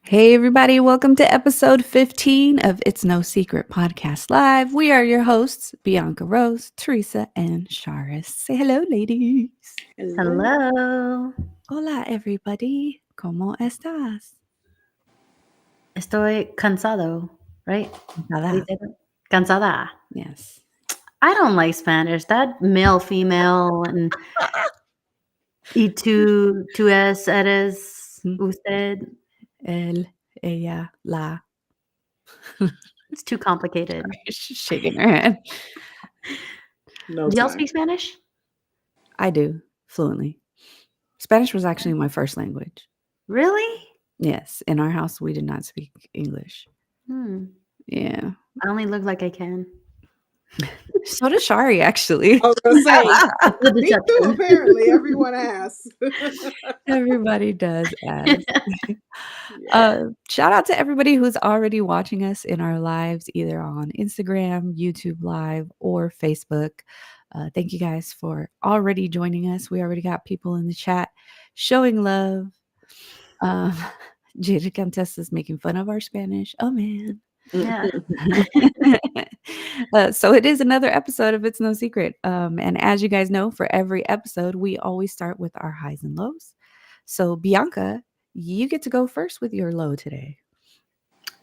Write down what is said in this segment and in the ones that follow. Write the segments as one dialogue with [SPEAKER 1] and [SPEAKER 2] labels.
[SPEAKER 1] Hey, everybody, welcome to episode 15 of It's No Secret Podcast Live. We are your hosts, Bianca Rose, Teresa, and Charis. Say hello, ladies.
[SPEAKER 2] Hello.
[SPEAKER 1] Hola, everybody. ¿Cómo estás?
[SPEAKER 2] Estoy cansado, right? How do you
[SPEAKER 1] Nada.
[SPEAKER 2] say that? Cansada.
[SPEAKER 1] Yes.
[SPEAKER 2] I don't like Spanish. That male, female, and y tú es, eres, usted.
[SPEAKER 1] Él, ella, la.
[SPEAKER 2] It's too complicated.
[SPEAKER 1] She's shaking her head.
[SPEAKER 3] No
[SPEAKER 2] Do y'all
[SPEAKER 3] time.
[SPEAKER 2] speak Spanish?
[SPEAKER 1] I do, fluently. Spanish was actually my first language.
[SPEAKER 2] Really?
[SPEAKER 1] Yes. In our house, we did not speak English. Yeah.
[SPEAKER 2] I only look like I can.
[SPEAKER 1] So does Shari, actually.
[SPEAKER 3] I was gonna say,
[SPEAKER 2] The
[SPEAKER 3] me too.
[SPEAKER 2] deception.
[SPEAKER 3] Apparently, everyone asks.
[SPEAKER 1] Everybody does ask.
[SPEAKER 3] Yeah.
[SPEAKER 1] Shout out to everybody who's already watching us in our lives, either on Instagram, YouTube Live, or Facebook. Thank you guys for already joining us. We already got people in the chat showing love. Jada Contessa is making fun of our Spanish. Oh, man.
[SPEAKER 2] Yeah.
[SPEAKER 1] So it is another episode of It's No Secret. And as you guys know, for every episode, we always start with our highs and lows. So Bianca, you get to go first with your low today.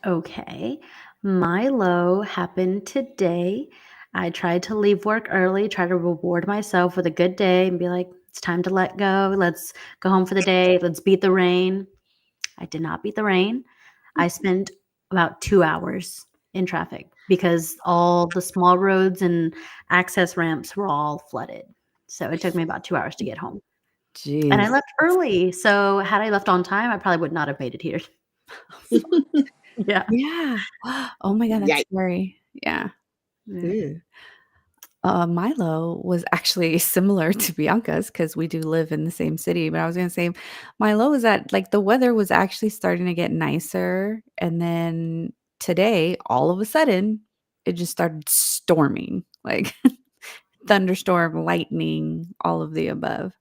[SPEAKER 2] Okay. My low happened today. I tried to leave work early, try to reward myself with a good day and be like, it's time to let go. Let's go home for the day. Let's beat the rain. I did not beat the rain. I spent about 2 hours in traffic because all the small roads and access ramps were all flooded. So it took me about 2 hours to get home. And I
[SPEAKER 1] Jeez.
[SPEAKER 2] left early. So had I left on time, I probably would not have made it here. Yeah.
[SPEAKER 1] Yeah. Oh my God, that's
[SPEAKER 3] Yikes.
[SPEAKER 1] scary. Yeah.
[SPEAKER 2] Yeah.
[SPEAKER 1] Milo was actually similar to Bianca's because we do live in the same city. But I was going to say, Milo was that like the weather was actually starting to get nicer. And then today, all of a sudden, it just started storming like thunderstorm, lightning, all of the above.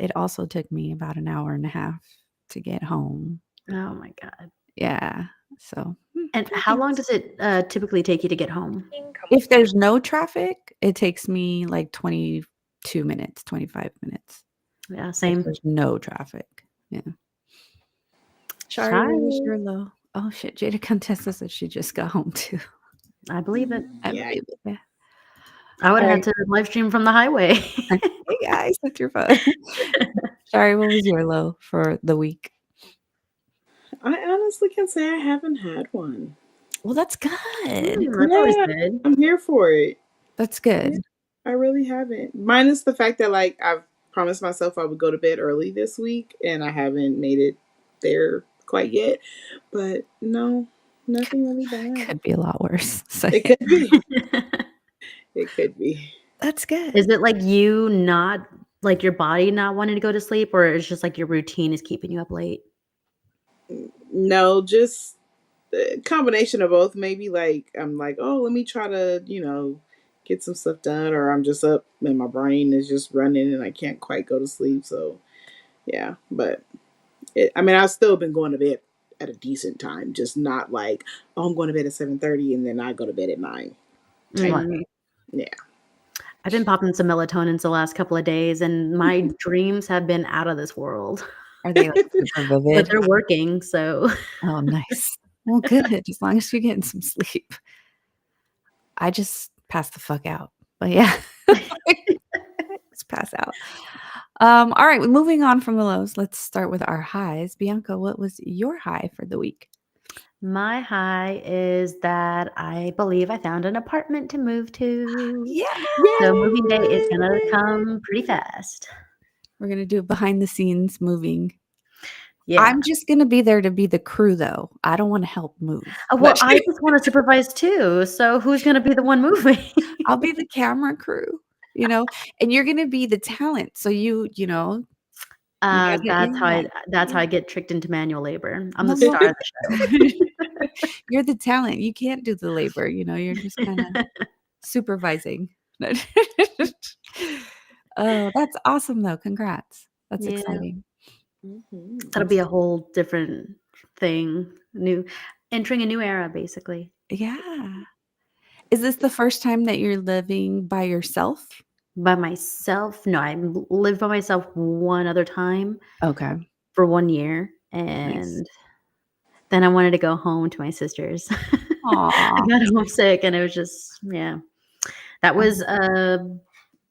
[SPEAKER 1] It also took me about an hour and a half to get home.
[SPEAKER 2] Oh my God.
[SPEAKER 1] Yeah. So,
[SPEAKER 2] And how long does it typically take you to get home?
[SPEAKER 1] if there's no traffic, it takes me like 22 minutes, 25 minutes.
[SPEAKER 2] Yeah,
[SPEAKER 1] If
[SPEAKER 2] same.
[SPEAKER 1] there's no traffic. Yeah. Shari, what was your low? Oh shit, Jada Contessa said she just got home too.
[SPEAKER 2] I believe it.
[SPEAKER 1] I
[SPEAKER 3] Yeah.
[SPEAKER 1] believe it. Yeah.
[SPEAKER 2] I would have
[SPEAKER 1] Alright.
[SPEAKER 2] had to live stream from the highway.
[SPEAKER 1] Hey guys, with your phone. Shari, what was your low for the week?
[SPEAKER 3] I honestly can say I haven't had one.
[SPEAKER 1] Well, that's good.
[SPEAKER 2] That's always good.
[SPEAKER 3] I'm here for it.
[SPEAKER 1] That's good.
[SPEAKER 3] I really haven't. Minus the fact that like I've promised myself I would go to bed early this week, and I haven't made it there quite yet. But no, nothing really bad.
[SPEAKER 1] Could be a lot worse. So
[SPEAKER 3] It could be. It could be.
[SPEAKER 1] that's good.
[SPEAKER 2] Is it like you not like your body not wanting to go to sleep, or it's just like your routine is keeping you up late?
[SPEAKER 3] No, just a combination of both. Maybe like I'm like, oh, let me try to, get some stuff done, or I'm just up and my brain is just running and I can't quite go to sleep. So yeah, but I've still been going to bed at a decent time, just not like, oh, I'm going to bed at 7:30 and then I go to bed at 9.
[SPEAKER 2] Right.
[SPEAKER 3] Yeah.
[SPEAKER 2] I've been popping some melatonin the last couple of days, and my dreams have been out of this world.
[SPEAKER 1] Are they like super
[SPEAKER 2] But
[SPEAKER 1] vivid?
[SPEAKER 2] they're working, so
[SPEAKER 1] Oh, nice. Well, good. As long as you're getting some sleep. I just passed the fuck out. But yeah. Just pass out. All right, moving on from the lows, let's start with our highs. Bianca, what was your high for the week?
[SPEAKER 2] my high is that I believe I found an apartment to move to.
[SPEAKER 1] Yeah.
[SPEAKER 2] So moving day is gonna come pretty fast.
[SPEAKER 1] We're gonna do behind the scenes moving.
[SPEAKER 2] Yeah.
[SPEAKER 1] I'm just gonna be there to be the crew though. I don't want to help move.
[SPEAKER 2] Well, I just want to supervise too. So who's gonna be the one moving?
[SPEAKER 1] I'll be the camera crew, and you're gonna be the talent. So
[SPEAKER 2] That's how I get tricked into manual labor. I'm
[SPEAKER 1] No,
[SPEAKER 2] the star of the show.
[SPEAKER 1] you're the talent. You can't do the labor, you're just kind of supervising. Oh, that's awesome though. Congrats. That's
[SPEAKER 2] Yeah.
[SPEAKER 1] exciting.
[SPEAKER 3] Mhm.
[SPEAKER 2] That'll be a whole different thing, entering a new era, basically.
[SPEAKER 1] Yeah. Is this the first time that you're living by yourself?
[SPEAKER 2] By myself, no, lived by myself one other time
[SPEAKER 1] Okay,
[SPEAKER 2] for 1 year,
[SPEAKER 1] nice.
[SPEAKER 2] and then I wanted to go home to my sisters. I
[SPEAKER 1] Aw.
[SPEAKER 2] got homesick, and it was just yeah. That was,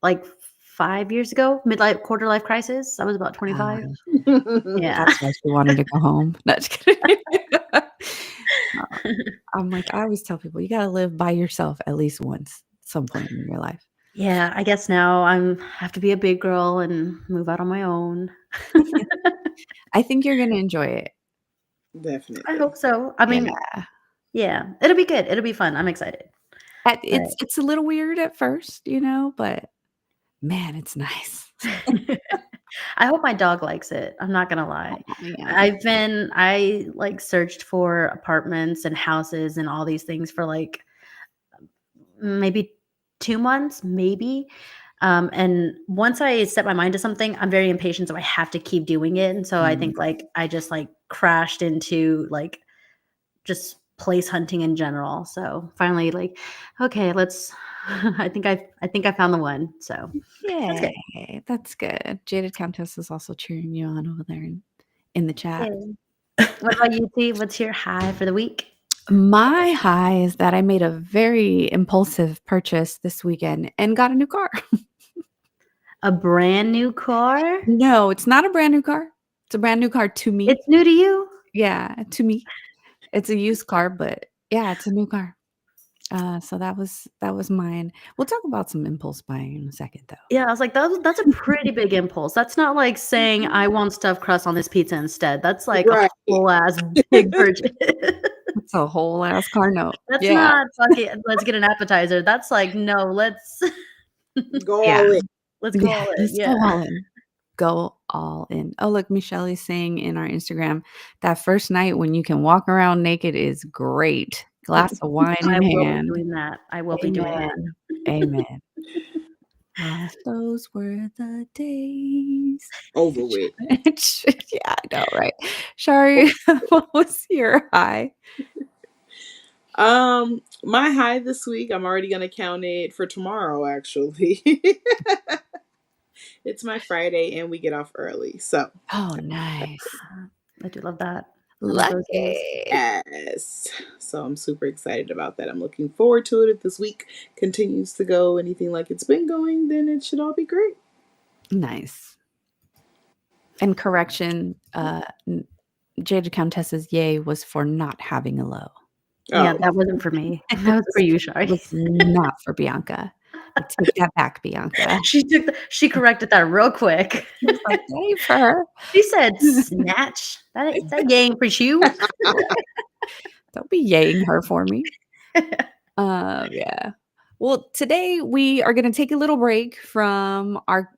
[SPEAKER 2] like 5 years ago, midlife quarter life crisis. I was about 25.
[SPEAKER 1] Ah,
[SPEAKER 2] Yeah.
[SPEAKER 1] that's why she wanted to go home. No, just kidding. No, I'm like, I always tell people, you gotta live by yourself at least once, at some point in your life.
[SPEAKER 2] Yeah, I guess now have to be a big girl and move out on my own.
[SPEAKER 1] I think you're gonna enjoy it.
[SPEAKER 2] I
[SPEAKER 3] Definitely.
[SPEAKER 2] hope so. I
[SPEAKER 1] Yeah.
[SPEAKER 2] mean, yeah, it'll be good. It'll be fun. I'm excited. But
[SPEAKER 1] It's a little weird at first, but man, it's nice.
[SPEAKER 2] I hope my dog likes it. I'm not gonna lie.
[SPEAKER 1] Oh, yeah.
[SPEAKER 2] I like searched for apartments and houses and all these things for like maybe 2 months, maybe. And once I set my mind to something, I'm very impatient, so I have to keep doing it. And so I
[SPEAKER 1] Mm.
[SPEAKER 2] think like I just like crashed into like just place hunting in general. So finally, like, okay, let's. I think I found the one. So that's good.
[SPEAKER 1] Yay, that's good. Jaded Countess is also cheering you on over there in the chat.
[SPEAKER 2] Yay. What about you, T? What's your high for the week?
[SPEAKER 1] My high is that I made a very impulsive purchase this weekend and got a new car.
[SPEAKER 2] A brand new car?
[SPEAKER 1] No, it's not a brand new car. It's a brand new car to me.
[SPEAKER 2] It's new to you?
[SPEAKER 1] Yeah, to me. It's a used car, but yeah, it's a new car. So that was mine. We'll talk about some impulse buying in a second, though.
[SPEAKER 2] Yeah, I was like, that's a pretty big impulse. That's not like saying I want stuffed crust on this pizza instead. That's like a
[SPEAKER 3] Right.
[SPEAKER 2] whole ass big purchase.
[SPEAKER 1] It's a whole ass car note.
[SPEAKER 2] That's
[SPEAKER 1] Yeah,
[SPEAKER 2] not fucking let's get an appetizer. That's like, no, let's
[SPEAKER 3] Go
[SPEAKER 1] yeah,
[SPEAKER 3] all in.
[SPEAKER 2] let's go
[SPEAKER 1] yeah.
[SPEAKER 2] all in.
[SPEAKER 1] Let's
[SPEAKER 2] Yeah.
[SPEAKER 1] go all in. Go all in. Oh, look, Michelle is saying in our Instagram that first night when you can walk around naked is great. Glass of wine
[SPEAKER 2] I
[SPEAKER 1] in
[SPEAKER 2] will be
[SPEAKER 1] hand.
[SPEAKER 2] doing that. I will be doing that.
[SPEAKER 1] Amen. Amen. Those were the days.
[SPEAKER 3] Over with.
[SPEAKER 1] Yeah, I know, right? Shari, what was your high?
[SPEAKER 3] My high this week, I'm already gonna count it for tomorrow, actually. It's my Friday and we get off early. So
[SPEAKER 1] Oh, nice.
[SPEAKER 2] I do love that. I love those days.
[SPEAKER 1] Lucky.
[SPEAKER 3] yes. So I'm super excited about that. I'm looking forward to it. If this week continues to go anything like it's been going, then it should all be great.
[SPEAKER 1] Nice. And correction, Jada Countess's yay was for not having a low.
[SPEAKER 2] Yeah,
[SPEAKER 3] Oh.
[SPEAKER 2] that wasn't for me. That was for you,
[SPEAKER 1] It
[SPEAKER 2] Shari.
[SPEAKER 1] was not for Bianca. I take that back, Bianca.
[SPEAKER 2] She corrected that real quick.
[SPEAKER 1] She was like, yay for her.
[SPEAKER 2] She said snatch. That ain't for you.
[SPEAKER 1] Don't be yaying her for me. Yeah. Well, today we are going to take a little break from our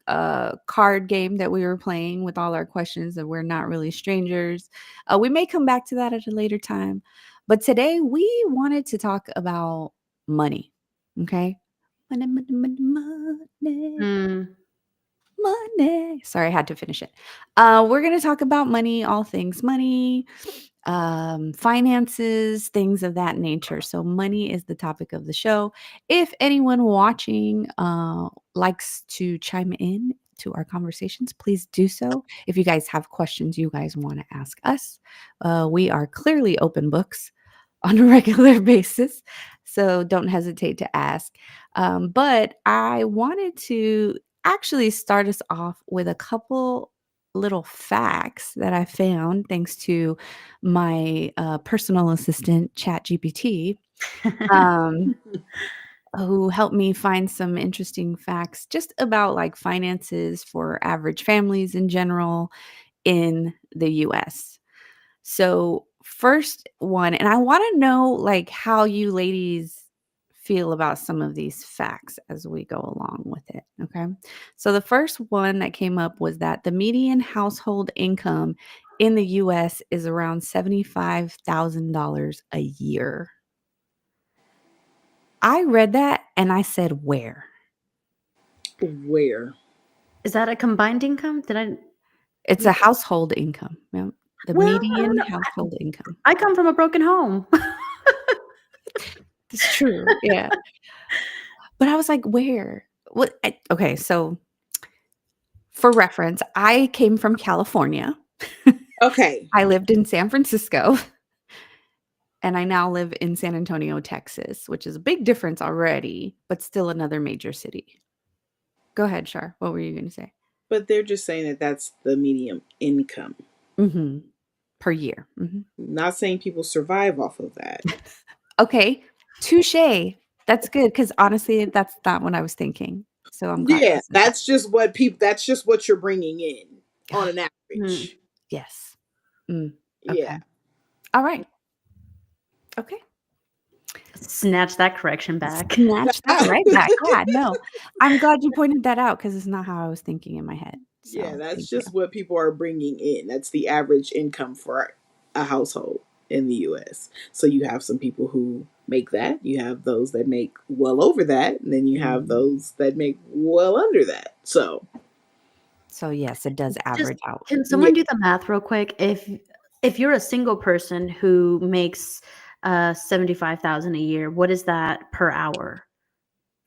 [SPEAKER 1] card game that we were playing with all our questions that we're not really strangers. We may come back to that at a later time, but today we wanted to talk about money. Okay, money, money, money, money.
[SPEAKER 2] Mm.
[SPEAKER 1] Money. Sorry, I had to finish it. We're going to talk about money, all things money, finances, things of that nature. So, money is the topic of the show. If anyone watching likes to chime in to our conversations, please do so. If you guys have questions you guys want to ask us, we are clearly open books on a regular basis. So, don't hesitate to ask. But I wanted to actually start us off with a couple little facts that I found thanks to my personal assistant, ChatGPT, who helped me find some interesting facts just about like finances for average families in general in the US. So, first one, and I want to know like how you ladies feel about some of these facts as we go along with it. Okay. So, the first one that came up was that the median household income in the US is around $75,000 a year. I read that and I said, where?
[SPEAKER 3] Where?
[SPEAKER 2] Is that a combined income?
[SPEAKER 1] It's a household income. Yeah. The
[SPEAKER 2] Well, I
[SPEAKER 1] median
[SPEAKER 2] don't know.
[SPEAKER 1] household income.
[SPEAKER 2] I come from a broken home.
[SPEAKER 1] It's true, yeah. But I was like, "Where?" Okay, so for reference, I came from California.
[SPEAKER 3] Okay,
[SPEAKER 1] I lived in San Francisco, and I now live in San Antonio, Texas, which is a big difference already, but still another major city. Go ahead, Shar. What were you gonna say?
[SPEAKER 3] but they're just saying that that's the medium income.
[SPEAKER 1] Mhm. Per year. Mhm.
[SPEAKER 3] Not saying people survive off of that.
[SPEAKER 1] Okay, touche. That's good because honestly, that's not what I was thinking. So I'm glad you
[SPEAKER 3] Yeah,
[SPEAKER 1] said that.
[SPEAKER 3] that's just what you're bringing in on an
[SPEAKER 2] Hmm.
[SPEAKER 3] average.
[SPEAKER 1] Yes. Mm,
[SPEAKER 3] Yeah.
[SPEAKER 1] okay. All right. Okay.
[SPEAKER 2] Snatch that correction back.
[SPEAKER 1] Snatch that right back. Yeah, no. I'm glad you pointed that out because it's not how I was thinking in my head.
[SPEAKER 3] Yeah,
[SPEAKER 1] So
[SPEAKER 3] that's
[SPEAKER 1] thank you.
[SPEAKER 3] just what people are bringing in. That's the average income for a household in the US. So you have some people who make that, you have those that make well over that, and then you have
[SPEAKER 1] Mm.
[SPEAKER 3] those that make well under that. So,
[SPEAKER 1] So yes, it does
[SPEAKER 2] Just
[SPEAKER 1] average out.
[SPEAKER 2] can
[SPEAKER 3] yeah,
[SPEAKER 2] someone do the math real quick? If you're a single person who makes 75,000 a year, what is that per hour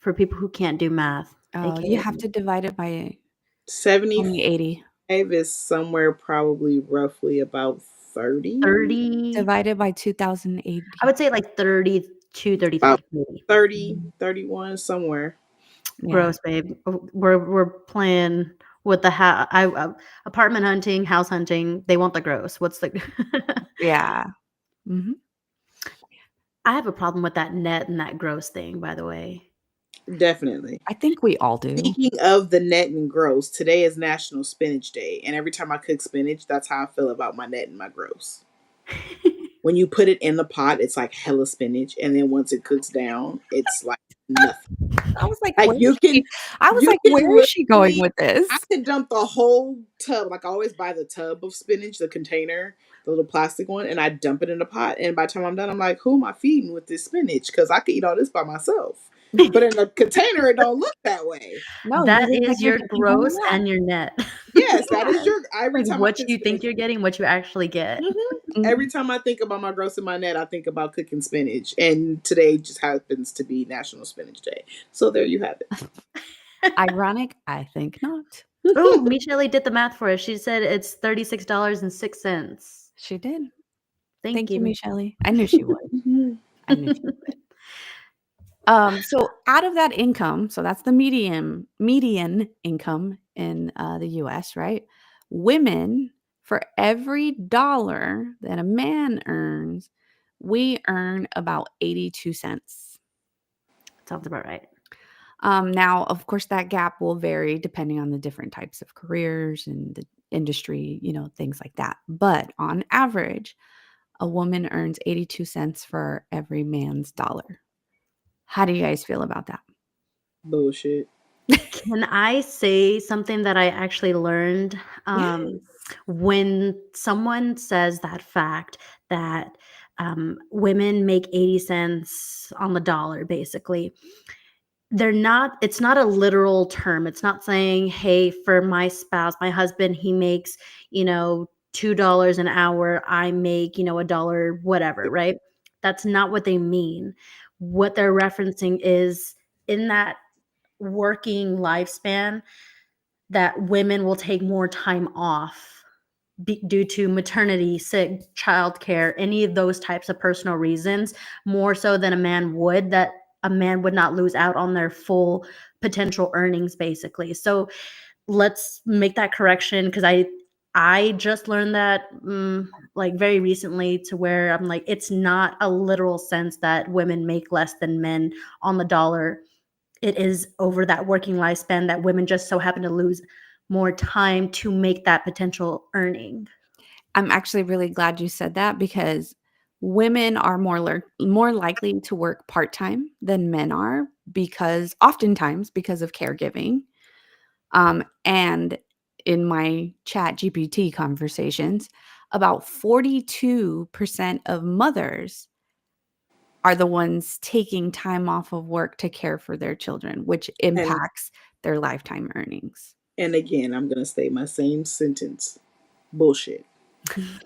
[SPEAKER 2] for people who can't do math?
[SPEAKER 1] You
[SPEAKER 2] AKA
[SPEAKER 1] have to divide it by
[SPEAKER 3] 75
[SPEAKER 1] 2080.
[SPEAKER 3] is somewhere probably roughly about 30,
[SPEAKER 2] 30.
[SPEAKER 1] Divided by
[SPEAKER 2] I
[SPEAKER 1] 2080.
[SPEAKER 2] would say like 32,
[SPEAKER 3] about
[SPEAKER 2] 33 maybe.
[SPEAKER 3] 30,
[SPEAKER 1] Mhm.
[SPEAKER 3] 31 somewhere.
[SPEAKER 1] Yeah.
[SPEAKER 2] Gross, babe. We're playing with the apartment hunting, house hunting. They want the gross. What's the
[SPEAKER 1] Yeah. Mhm.
[SPEAKER 2] I have a problem with that net and that gross thing, by the way.
[SPEAKER 3] Definitely.
[SPEAKER 1] I think we all do.
[SPEAKER 3] Speaking of the net and gross, today is National Spinach Day, and every time I cook spinach, that's how I feel about my net and my gross. When you put it in the pot, it's like hella spinach, and then once it cooks down, it's like nothing.
[SPEAKER 1] I was like,
[SPEAKER 3] Like
[SPEAKER 1] "Where is she?" I was
[SPEAKER 3] you
[SPEAKER 1] like,
[SPEAKER 3] can
[SPEAKER 1] "Where is she going
[SPEAKER 3] literally,
[SPEAKER 1] with
[SPEAKER 3] I
[SPEAKER 1] this?"
[SPEAKER 3] could dump the whole tub. Like I always buy the tub of spinach, the container, the little plastic one, and I dump it in a pot. And by the time I'm done, I'm like, who am I feeding with this spinach? Because I could eat all this by myself. But in a container, it don't look that way.
[SPEAKER 1] No, you
[SPEAKER 2] That
[SPEAKER 1] look like
[SPEAKER 2] is
[SPEAKER 1] you're
[SPEAKER 2] your
[SPEAKER 1] taking home a
[SPEAKER 2] gross
[SPEAKER 1] lot.
[SPEAKER 2] and your net.
[SPEAKER 3] Yes, that is
[SPEAKER 1] Yeah.
[SPEAKER 3] your. Every
[SPEAKER 2] Like
[SPEAKER 3] time I
[SPEAKER 2] what
[SPEAKER 3] cook
[SPEAKER 2] you think
[SPEAKER 3] spinach,
[SPEAKER 2] you're getting, what you actually get.
[SPEAKER 3] every
[SPEAKER 1] Mhm.
[SPEAKER 3] time I think about my gross in my net, I think about cooking spinach. And today just happens to be National Spinach Day. So there you have
[SPEAKER 1] Ironic? I think not.
[SPEAKER 2] Oh,
[SPEAKER 3] it.
[SPEAKER 2] Michelle did the math for us. She said it's $36.06.
[SPEAKER 1] She did.
[SPEAKER 2] Thank
[SPEAKER 1] Thank you,
[SPEAKER 2] you.
[SPEAKER 1] Michelle. I knew she would. I knew she would. So out of that income, so that's the median income in the US, right? Women, for every dollar that a man earns, we earn about 82 cents.
[SPEAKER 2] Sounds about right.
[SPEAKER 1] Now, of course, that gap will vary depending on the different types of careers and the industry, things like that. But on average, a woman earns 82 cents for every man's dollar. How do you guys feel about that?
[SPEAKER 3] Bullshit.
[SPEAKER 2] Can I say something that I actually learned?
[SPEAKER 1] Yes.
[SPEAKER 2] When someone says that fact that women make 80 cents on the dollar, basically, it's not a literal term. It's not saying, hey, for my spouse, my husband, he makes, $2 an hour. I make, a dollar, whatever, right? That's not what they mean. What they're referencing is in that working lifespan that women will take more time off due to maternity, sick, childcare, any of those types of personal reasons, more so than a man would, that a man would not lose out on their full potential earnings, basically. So let's make that correction because I just learned that like very recently, to where I'm like, it's not a literal sense that women make less than men on the dollar. It is over that working lifespan that women just so happen to lose more time to make that potential earning.
[SPEAKER 1] I'm actually really glad you said that because women are more likely to work part-time than men are because oftentimes because of caregiving. And in my chat GPT conversations, about 42% of mothers are the ones taking time off of work to care for their children, which
[SPEAKER 3] And
[SPEAKER 1] impacts their lifetime earnings.
[SPEAKER 3] and again, I'm gonna say my same sentence. Bullshit.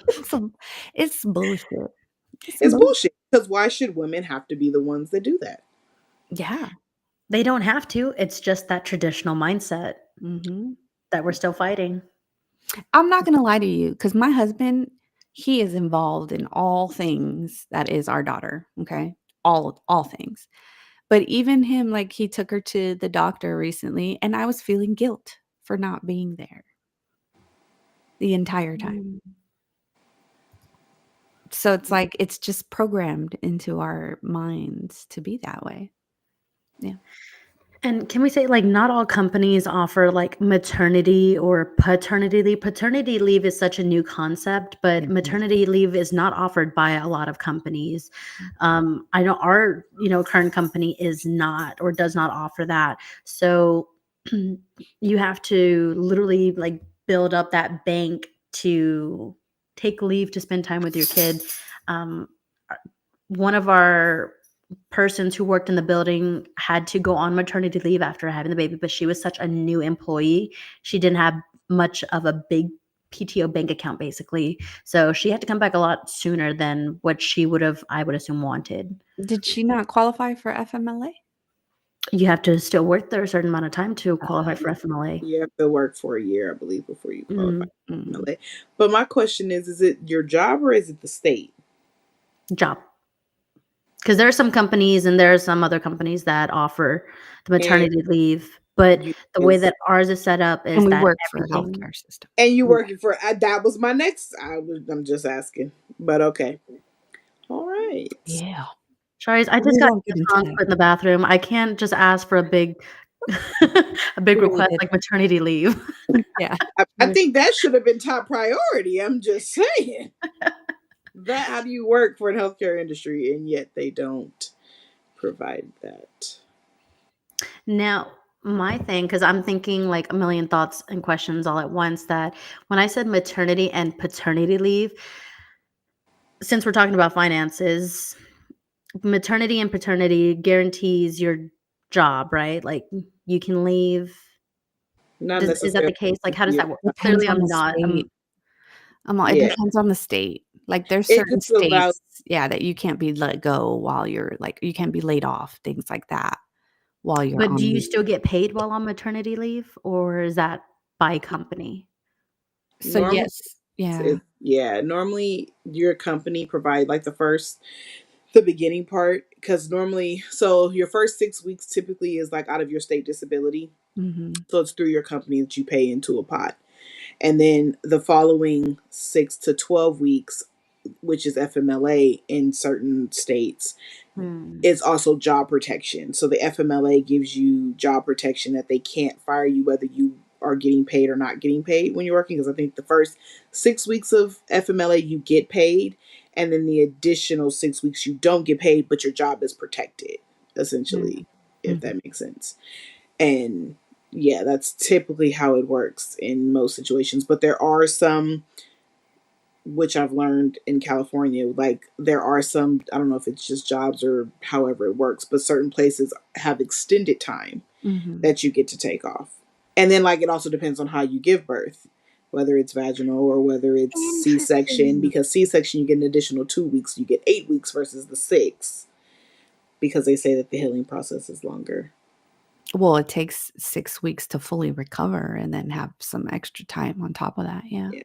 [SPEAKER 1] It's a it's bullshit. It's
[SPEAKER 3] It's
[SPEAKER 1] bull
[SPEAKER 3] bullshit. Because why should women have to be the ones that do that?
[SPEAKER 1] Yeah.
[SPEAKER 2] They don't have to. It's just that traditional mindset
[SPEAKER 1] Mhm.
[SPEAKER 2] that we're still fighting.
[SPEAKER 1] I'm not gonna lie to you, because my husband, he is involved in all things that is our daughter, okay? All things. But even him, like, he took her to the doctor recently, and I was feeling guilt for not being there the entire time.
[SPEAKER 2] Mm.
[SPEAKER 1] So it's like it's just programmed into our minds to be that way. Yeah.
[SPEAKER 2] And can we say, like, not all companies offer, like, maternity or paternity leave? Paternity leave is such a new concept, but
[SPEAKER 1] Mhm.
[SPEAKER 2] maternity leave is not offered by a lot of companies. I know our, current company is not or does not offer that. So you have to literally, like, build up that bank to take leave to spend time with your kid. Um, One of our persons who worked in the building had to go on maternity leave after having the baby, but she was such a new employee. She didn't have much of a big PTO bank account, basically. So she had to come back a lot sooner than what she would have, I would assume, wanted.
[SPEAKER 1] Did she not qualify for FMLA?
[SPEAKER 2] You have to still work there a certain amount of time to qualify for
[SPEAKER 1] Oh.
[SPEAKER 2] FMLA.
[SPEAKER 3] You have to work for a year, I believe, before you qualify
[SPEAKER 2] Mm,
[SPEAKER 3] for
[SPEAKER 1] Mm.
[SPEAKER 3] FMLA. But my question is it your job or is it the state?
[SPEAKER 2] job. Because there are some companies and there are some other companies that offer the
[SPEAKER 3] And
[SPEAKER 2] maternity leave, but
[SPEAKER 3] you
[SPEAKER 2] the way
[SPEAKER 3] is
[SPEAKER 2] that ours is set up
[SPEAKER 1] And
[SPEAKER 2] is
[SPEAKER 1] we
[SPEAKER 2] that
[SPEAKER 1] work for a
[SPEAKER 2] everything.
[SPEAKER 1] healthcare system.
[SPEAKER 3] and you
[SPEAKER 2] Yeah.
[SPEAKER 3] working for that was my next I'm just asking. But okay. All right.
[SPEAKER 1] Yeah.
[SPEAKER 2] Sorry, I just
[SPEAKER 1] We
[SPEAKER 2] got
[SPEAKER 1] won't get into
[SPEAKER 2] tampons
[SPEAKER 1] that.
[SPEAKER 2] put in the bathroom. I can't just ask for a big a big
[SPEAKER 1] We really
[SPEAKER 2] request
[SPEAKER 1] did.
[SPEAKER 2] like maternity leave.
[SPEAKER 1] Yeah.
[SPEAKER 3] I think that should have been top priority. I'm just saying. That how do you work for the healthcare industry and yet they don't provide that?
[SPEAKER 2] Now, my thing, because I'm thinking like a million thoughts and questions all at once, that when I said maternity and paternity leave, since we're talking about finances, maternity and paternity guarantees your job, right? Like you can leave.
[SPEAKER 3] Not
[SPEAKER 2] Is that
[SPEAKER 3] necessarily.
[SPEAKER 2] the case? Like, how does
[SPEAKER 3] Yeah.
[SPEAKER 2] that work?
[SPEAKER 1] Depends
[SPEAKER 2] Clearly,
[SPEAKER 1] on
[SPEAKER 2] I'm
[SPEAKER 1] the
[SPEAKER 2] not.
[SPEAKER 1] state. It
[SPEAKER 3] Yeah.
[SPEAKER 1] depends on the state. Like, there's
[SPEAKER 3] It
[SPEAKER 1] certain
[SPEAKER 3] just allows
[SPEAKER 1] states, yeah, that you can't be let go while you're like you can't be laid off, things like that, while you're
[SPEAKER 2] But do
[SPEAKER 1] on
[SPEAKER 2] you
[SPEAKER 1] leave.
[SPEAKER 2] still get paid while on maternity leave, or is that by company?
[SPEAKER 1] So,
[SPEAKER 3] normally
[SPEAKER 1] yes. Yeah.
[SPEAKER 3] normally your company provide like the beginning part because normally so your first 6 weeks typically is like out of your state disability.
[SPEAKER 1] Mhm.
[SPEAKER 3] So it's through your company that you pay into a pot. And then the following 6 to 12 weeks, which is FMLA in certain states,
[SPEAKER 2] Hmm.
[SPEAKER 3] is also job protection. So the FMLA gives you job protection that they can't fire you whether you are getting paid or not getting paid when you're working. Because I think the first 6 weeks of FMLA you get paid, and then the additional 6 weeks you don't get paid, but your job is protected,
[SPEAKER 2] Mm.
[SPEAKER 3] essentially, if
[SPEAKER 1] Mhm.
[SPEAKER 3] that makes sense. And yeah, that's typically how it works in most situations. But there are some, which I've learned in California, like there are some, I don't know if it's just jobs or however it works, but certain places have extended time
[SPEAKER 1] Mhm.
[SPEAKER 3] that you get to take off. And then, like, it also depends on how you give birth, whether it's vaginal or whether it's C section,
[SPEAKER 2] Interesting.
[SPEAKER 3] because C section, you get an additional 2 weeks, you get 8 weeks versus the six, because they say that the healing process is longer.
[SPEAKER 1] Well, it takes 6 weeks to fully recover and then have some extra time on top of that, yeah,
[SPEAKER 3] Yeah.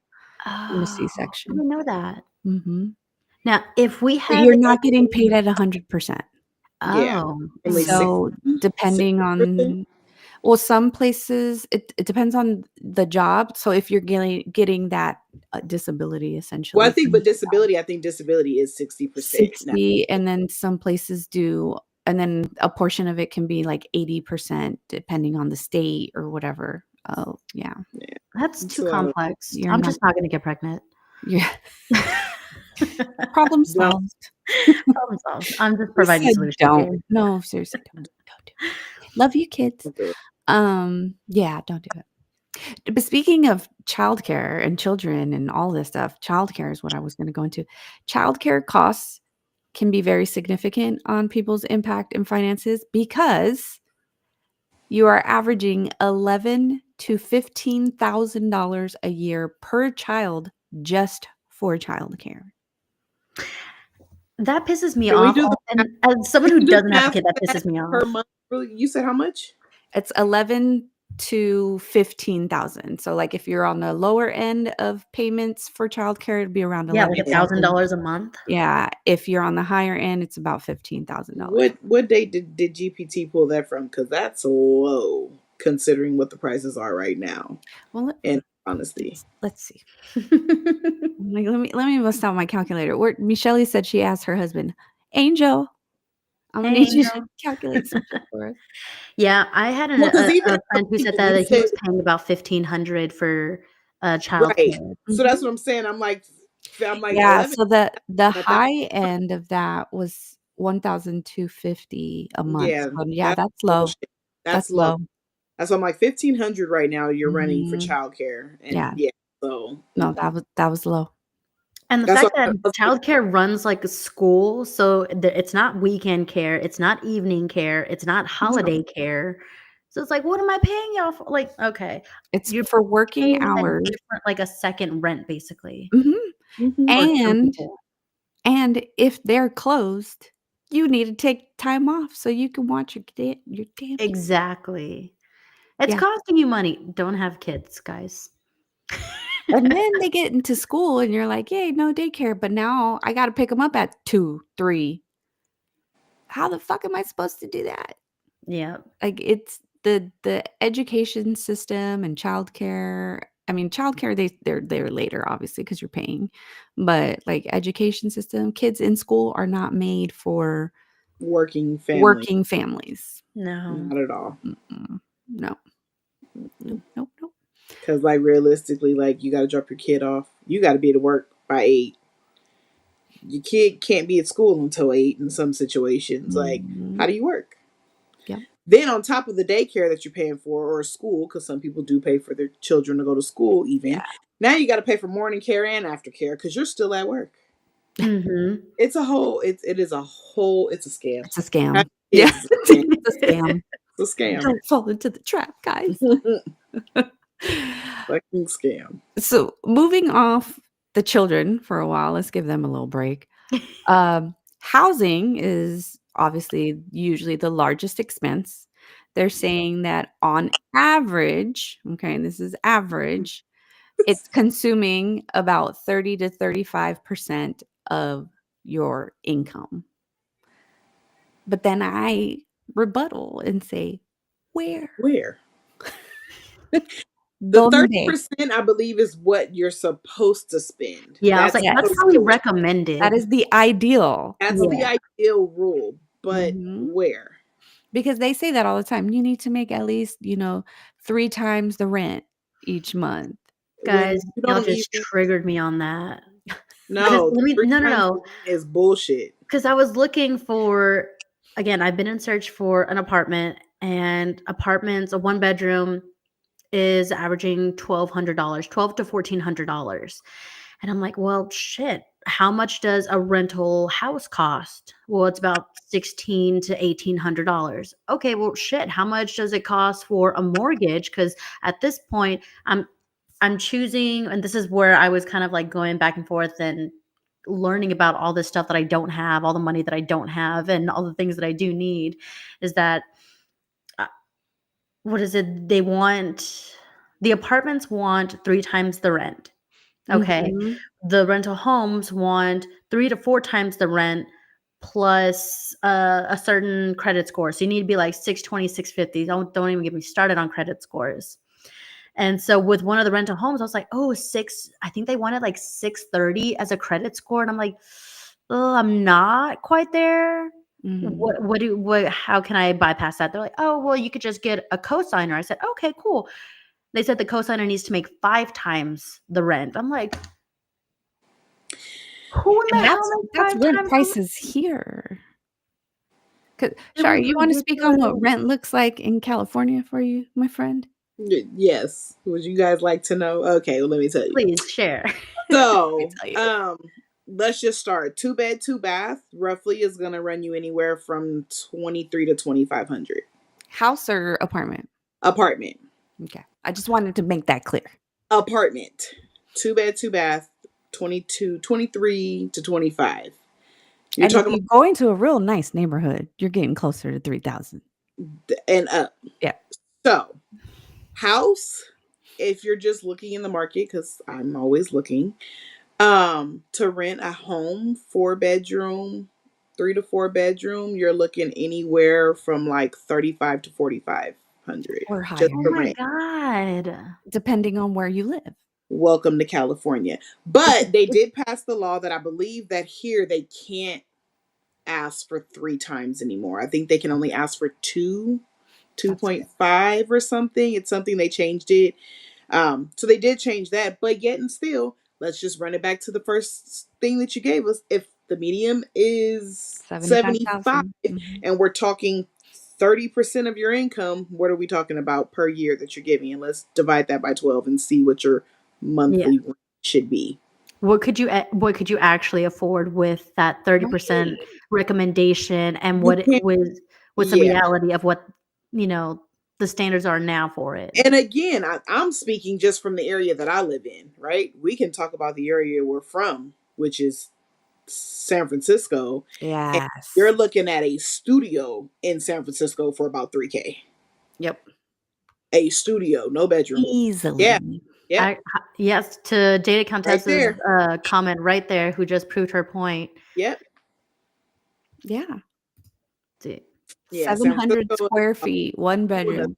[SPEAKER 1] in a
[SPEAKER 2] Oh, I
[SPEAKER 1] C-section.
[SPEAKER 2] didn't know that.
[SPEAKER 1] Mhm.
[SPEAKER 2] Now, if we
[SPEAKER 1] But
[SPEAKER 2] have
[SPEAKER 1] you're not getting
[SPEAKER 2] a
[SPEAKER 1] paid at 100%.
[SPEAKER 3] Yeah.
[SPEAKER 2] oh,
[SPEAKER 3] Only six,
[SPEAKER 1] So,
[SPEAKER 3] 60%.
[SPEAKER 1] depending on well, some places it depends on the job. So, if you're getting that, disability
[SPEAKER 3] Well, I
[SPEAKER 1] essentially
[SPEAKER 3] think,
[SPEAKER 1] from
[SPEAKER 3] but disability, I think disability is 60% now.
[SPEAKER 1] 60, and then some places do and then a portion of it can be like 80% depending on the state or whatever. Oh, yeah.
[SPEAKER 3] Yeah.
[SPEAKER 2] that's
[SPEAKER 3] It's
[SPEAKER 2] too
[SPEAKER 3] a lot of
[SPEAKER 2] complex.
[SPEAKER 1] You're
[SPEAKER 2] I'm
[SPEAKER 1] not
[SPEAKER 2] just not gonna get pregnant.
[SPEAKER 1] yeah. Problem
[SPEAKER 3] don't
[SPEAKER 1] solved.
[SPEAKER 2] Problem solved. I'm just
[SPEAKER 1] Who
[SPEAKER 2] providing
[SPEAKER 1] said
[SPEAKER 2] solutions
[SPEAKER 1] don't?
[SPEAKER 2] here.
[SPEAKER 1] No, seriously, don't do it. Love you, kids.
[SPEAKER 3] do it.
[SPEAKER 1] Yeah, don't do it. But speaking of childcare and children and all this stuff, childcare is what I was gonna go into. Childcare costs can be very significant on people's impact and finances because you are averaging $11,000 to $15,000 a year per child just for childcare.
[SPEAKER 2] That pisses me
[SPEAKER 3] Can we
[SPEAKER 2] off.
[SPEAKER 3] do the
[SPEAKER 2] And as someone who
[SPEAKER 3] do
[SPEAKER 2] doesn't have a
[SPEAKER 3] math
[SPEAKER 2] kid, that pisses me
[SPEAKER 3] per
[SPEAKER 2] off.
[SPEAKER 3] month? Really? You said how much?
[SPEAKER 1] It's 11 to 15,000. So like if you're on the lower end of payments for childcare, it'd be around
[SPEAKER 2] Yeah, like
[SPEAKER 1] 11,000.
[SPEAKER 2] $1,000 a month.
[SPEAKER 1] Yeah, if you're on the higher end, it's about $15,000.
[SPEAKER 3] What date did GPT pull that from? Because that's low considering what the prices are right now.
[SPEAKER 1] Well,
[SPEAKER 3] And honesty,
[SPEAKER 1] let's see. Like, let me bust out my calculator. Where Michelle said she asked her husband, Angel, I'm gonna
[SPEAKER 2] Hey,
[SPEAKER 1] need you to
[SPEAKER 2] Angel.
[SPEAKER 1] calculate some shit for us.
[SPEAKER 2] Yeah, I had
[SPEAKER 3] well, because even
[SPEAKER 2] a friend who said that he was paying about $1,500 for
[SPEAKER 3] right.
[SPEAKER 2] childcare.
[SPEAKER 3] So that's what I'm saying. I'm like
[SPEAKER 1] Yeah,
[SPEAKER 3] 11.
[SPEAKER 1] so the
[SPEAKER 3] that-
[SPEAKER 1] high end of that was 1,250 a month.
[SPEAKER 3] Yeah,
[SPEAKER 1] So yeah, that's low.
[SPEAKER 3] bullshit. That's
[SPEAKER 1] That's
[SPEAKER 3] low.
[SPEAKER 1] low.
[SPEAKER 3] That's why I'm like 1,500 right now. You're running for
[SPEAKER 1] Mhm.
[SPEAKER 3] childcare, and
[SPEAKER 1] Yeah.
[SPEAKER 3] yeah, so
[SPEAKER 1] No, that was low.
[SPEAKER 2] And the
[SPEAKER 3] that's
[SPEAKER 2] fact
[SPEAKER 3] what
[SPEAKER 2] that
[SPEAKER 3] I was like,
[SPEAKER 2] childcare runs like a school, so it's not weekend care, it's not evening care, it's not holiday care. So it's like, what am I paying y'all for? Like, okay,
[SPEAKER 1] It's
[SPEAKER 2] you're
[SPEAKER 1] for working
[SPEAKER 2] paying a
[SPEAKER 1] hours.
[SPEAKER 2] different, like a second rent, basically,
[SPEAKER 1] Mhm.
[SPEAKER 3] mhm.
[SPEAKER 2] for some
[SPEAKER 1] And
[SPEAKER 2] people.
[SPEAKER 1] if they're closed, you need to take time off so you can watch your damn kid.
[SPEAKER 2] Exactly. It's
[SPEAKER 1] Yeah.
[SPEAKER 2] costing you money. Don't have kids, guys.
[SPEAKER 1] And then they get into school and you're like, "Yay, no daycare," but now I gotta pick them up at 2, 3. How the fuck am I supposed to do that?
[SPEAKER 2] Yeah.
[SPEAKER 1] Like, it's the education system and childcare. I mean, childcare, they're later, obviously, because 'cause you're paying, but, like, education system, kids in school are not made for
[SPEAKER 3] Working family,
[SPEAKER 1] working families.
[SPEAKER 2] No.
[SPEAKER 3] not at all.
[SPEAKER 1] Mm-mm. No. Nope, nope, nope.
[SPEAKER 3] Because like realistically, like you got to drop your kid off. You got to be to work by 8. Your kid can't be at school until 8 in some situations. Like, how
[SPEAKER 1] Mhm.
[SPEAKER 3] do you work?
[SPEAKER 1] Yep.
[SPEAKER 3] Then on top of the daycare that you're paying for or school, because some people do pay for their children to go to school, even
[SPEAKER 1] Yeah.
[SPEAKER 3] now you got to pay for morning care and aftercare because you're still at work.
[SPEAKER 2] Mhm.
[SPEAKER 3] It's a whole. It is a whole. It's a scam.
[SPEAKER 1] It's a scam.
[SPEAKER 3] Having
[SPEAKER 1] Yeah.
[SPEAKER 3] kids is a scam.
[SPEAKER 1] It's a scam.
[SPEAKER 3] It's a scam.
[SPEAKER 1] Don't fall into the trap, guys.
[SPEAKER 3] Fucking scam.
[SPEAKER 1] So, moving off the children for a while, let's give them a little break. Housing is obviously usually the largest expense. They're saying that on average, okay, and this is average, it's consuming about 30 to 35% of your income. But then I rebuttal and say, where?
[SPEAKER 3] Where? The
[SPEAKER 1] Donde?
[SPEAKER 3] 30%, I believe, is what you're supposed to spend.
[SPEAKER 2] Yeah, I was
[SPEAKER 3] That's
[SPEAKER 2] like, that's
[SPEAKER 1] Yes.
[SPEAKER 2] how we
[SPEAKER 3] the-
[SPEAKER 2] recommended.
[SPEAKER 1] That is the ideal.
[SPEAKER 3] that's the
[SPEAKER 2] Yeah.
[SPEAKER 3] ideal rule. But
[SPEAKER 1] Mhm.
[SPEAKER 3] where?
[SPEAKER 1] Because they say that all the time. You need to make at least, 3 times the rent each month.
[SPEAKER 2] Guys,
[SPEAKER 3] When you
[SPEAKER 2] y'all
[SPEAKER 3] don't
[SPEAKER 2] just
[SPEAKER 3] even
[SPEAKER 2] triggered me on that.
[SPEAKER 3] no,
[SPEAKER 2] Let me
[SPEAKER 3] 3
[SPEAKER 2] no, no,
[SPEAKER 3] times
[SPEAKER 2] no.
[SPEAKER 3] the rent is bullshit.
[SPEAKER 2] Because I was looking for, again, I've been in search for an apartment, and apartments, a 1-bedroom is averaging $1,200, $1,200 to $1,400. And I'm like, well, shit, how much does a rental house cost? Well, it's about $1,600 to $1,800. Okay, well, shit, how much does it cost for a mortgage? Because at this point, I'm choosing, and this is where I was kind of like going back and forth and learning about all this stuff that I don't have, all the money that I don't have, and all the things that I do need, is that uh, what is it? The apartments want 3 times the rent. Okay.
[SPEAKER 1] Mhm.
[SPEAKER 2] The rental homes want 3 to 4 times the rent plus a certain credit score. So you need to be like 620, 650. Don't even get me started on credit scores. And so with one of the rental homes, I was like, oh, I think they wanted like 630 as a credit score. And I'm like, oh, I'm not quite there.
[SPEAKER 1] Mhm.
[SPEAKER 2] How can I bypass that? They're like, oh, well, you could just get a cosigner. I said, okay, cool. They said the cosigner needs to make 5 times the rent. I'm like, who in the
[SPEAKER 1] And
[SPEAKER 2] hell
[SPEAKER 1] that's
[SPEAKER 2] makes 5
[SPEAKER 1] rent
[SPEAKER 2] times the rent?
[SPEAKER 1] prices here.
[SPEAKER 2] It
[SPEAKER 1] Sorry,
[SPEAKER 2] was
[SPEAKER 1] you wanna speak on what
[SPEAKER 2] ridiculous.
[SPEAKER 1] rent looks like in California for you, my friend?
[SPEAKER 3] Yes. Would you guys like to know? Okay, well, let me tell you.
[SPEAKER 2] Please share.
[SPEAKER 1] Let me
[SPEAKER 3] So,
[SPEAKER 1] tell you.
[SPEAKER 3] let's just start. 2 bed, 2 bath, roughly is gonna run you anywhere from 23 to 2,500.
[SPEAKER 1] House or apartment?
[SPEAKER 3] Apartment.
[SPEAKER 1] Okay. I just wanted to make that clear.
[SPEAKER 3] Apartment. 2 bed, 2 bath. 23 to 25. You're
[SPEAKER 1] And if
[SPEAKER 3] talking
[SPEAKER 1] you're going to a real nice neighborhood, you're getting closer to 3,000.
[SPEAKER 3] about and up.
[SPEAKER 1] Yeah.
[SPEAKER 3] So, house, if you're just looking in the market, because I'm always looking, to rent a home, 4 bedroom, 3 to 4 bedroom, you're looking anywhere from like 35 to 4,500
[SPEAKER 1] Or
[SPEAKER 3] just
[SPEAKER 1] higher,
[SPEAKER 2] Oh
[SPEAKER 3] to
[SPEAKER 2] my
[SPEAKER 3] rent.
[SPEAKER 2] god.
[SPEAKER 1] depending on where you live.
[SPEAKER 3] Welcome to California. But they did pass the law that I believe that here they can't ask for 3 times anymore. I think they can only ask for two,
[SPEAKER 1] That's good.
[SPEAKER 3] 2.5 or something. It's something they changed it. So they did change that, but yet and still, let's just run it back to the first thing that you gave us. If the medium is 75
[SPEAKER 1] 75,000. Mhm.
[SPEAKER 3] and we're talking 30% of your income, what are we talking about per year that you're giving? And let's divide that by 12 and see what your
[SPEAKER 2] Yeah.
[SPEAKER 3] monthly rent should be.
[SPEAKER 2] What could you actually afford with that 30%
[SPEAKER 1] Right.
[SPEAKER 2] recommendation and
[SPEAKER 3] You
[SPEAKER 2] what it
[SPEAKER 3] can't,
[SPEAKER 2] was what's the
[SPEAKER 3] yeah.
[SPEAKER 2] reality of what, you know, the standards are now for it?
[SPEAKER 3] And again, I'm speaking just from the area that I live in, right? We can talk about the area we're from, which is San Francisco, and you're
[SPEAKER 1] Yes.
[SPEAKER 3] looking at a studio in San Francisco for about 3K.
[SPEAKER 1] Yep.
[SPEAKER 3] A studio, no bedroom. Yeah,
[SPEAKER 1] Easily.
[SPEAKER 3] yep,
[SPEAKER 2] Yes, to Jada
[SPEAKER 3] right
[SPEAKER 2] Countess's
[SPEAKER 3] there.
[SPEAKER 2] comment right there, who just proved her point.
[SPEAKER 3] Yep,
[SPEAKER 1] Yeah.
[SPEAKER 2] D-
[SPEAKER 3] yeah. San
[SPEAKER 1] 700
[SPEAKER 3] Francisco.
[SPEAKER 1] square feet, one bedroom.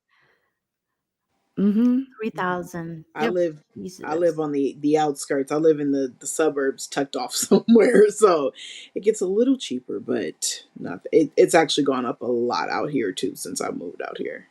[SPEAKER 1] Mhm.
[SPEAKER 2] 3,000.
[SPEAKER 3] I
[SPEAKER 1] Yep.
[SPEAKER 3] live I live
[SPEAKER 2] Jesus.
[SPEAKER 3] on the outskirts. I live in the suburbs tucked off somewhere. So it gets a little cheaper, but not it's actually gone up a lot out here too since I moved out here.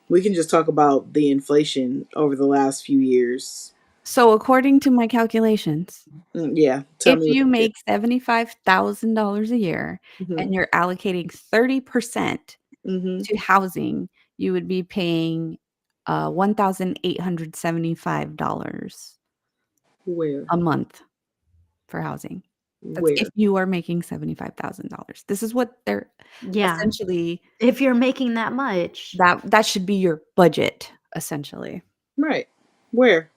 [SPEAKER 3] We can just talk about the inflation over the last few years.
[SPEAKER 1] So according to my calculations,
[SPEAKER 3] Yeah, tell
[SPEAKER 1] if
[SPEAKER 3] me what
[SPEAKER 1] you
[SPEAKER 3] it
[SPEAKER 1] make $75,000 a year
[SPEAKER 3] is. Mhm.
[SPEAKER 1] and you're allocating 30%
[SPEAKER 3] Mhm.
[SPEAKER 1] to housing, you would be paying, $1,875
[SPEAKER 3] Where?
[SPEAKER 1] a month for housing. That's if
[SPEAKER 3] Where?
[SPEAKER 1] you are making $75,000. This is what they're
[SPEAKER 2] Yeah.
[SPEAKER 1] essentially
[SPEAKER 2] If you're making that much.
[SPEAKER 1] that should be your budget, essentially.
[SPEAKER 3] Right. Where?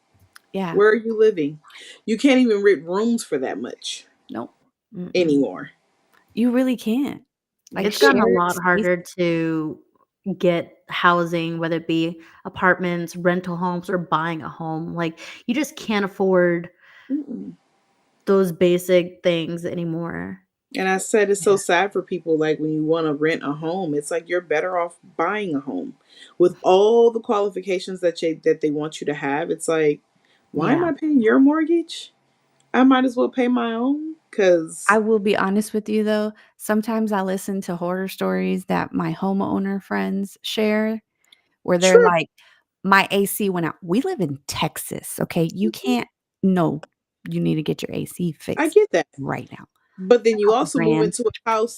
[SPEAKER 1] Yeah.
[SPEAKER 3] Where are you living? You can't even rent rooms for that much
[SPEAKER 1] Nope.
[SPEAKER 2] Mm-mm.
[SPEAKER 3] anymore.
[SPEAKER 1] You really can't. Like,
[SPEAKER 2] It's gotten a
[SPEAKER 1] shared
[SPEAKER 2] lot
[SPEAKER 1] space.
[SPEAKER 2] harder to get housing, whether it be apartments, rental homes, or buying a home. Like, you just can't afford
[SPEAKER 3] Mm-mm.
[SPEAKER 2] those basic things anymore.
[SPEAKER 3] And I said it's so
[SPEAKER 1] Yeah.
[SPEAKER 3] sad for people like when you want to rent a home, it's like you're better off buying a home with all the qualifications that they want you to have. It's like, why am
[SPEAKER 2] Yeah.
[SPEAKER 3] I paying your mortgage? I might as well pay my own
[SPEAKER 1] I
[SPEAKER 3] cuz
[SPEAKER 1] will be honest with you, though, sometimes I listen to horror stories that my homeowner friends share where they're
[SPEAKER 3] true.
[SPEAKER 1] like, "My AC went out." We live in Texas, okay? You
[SPEAKER 3] Mhm.
[SPEAKER 1] can't no, you need to get your AC
[SPEAKER 3] I
[SPEAKER 1] fixed
[SPEAKER 3] get that.
[SPEAKER 1] right now.
[SPEAKER 3] But then you
[SPEAKER 1] Couple
[SPEAKER 3] also move
[SPEAKER 1] grand.
[SPEAKER 3] into a house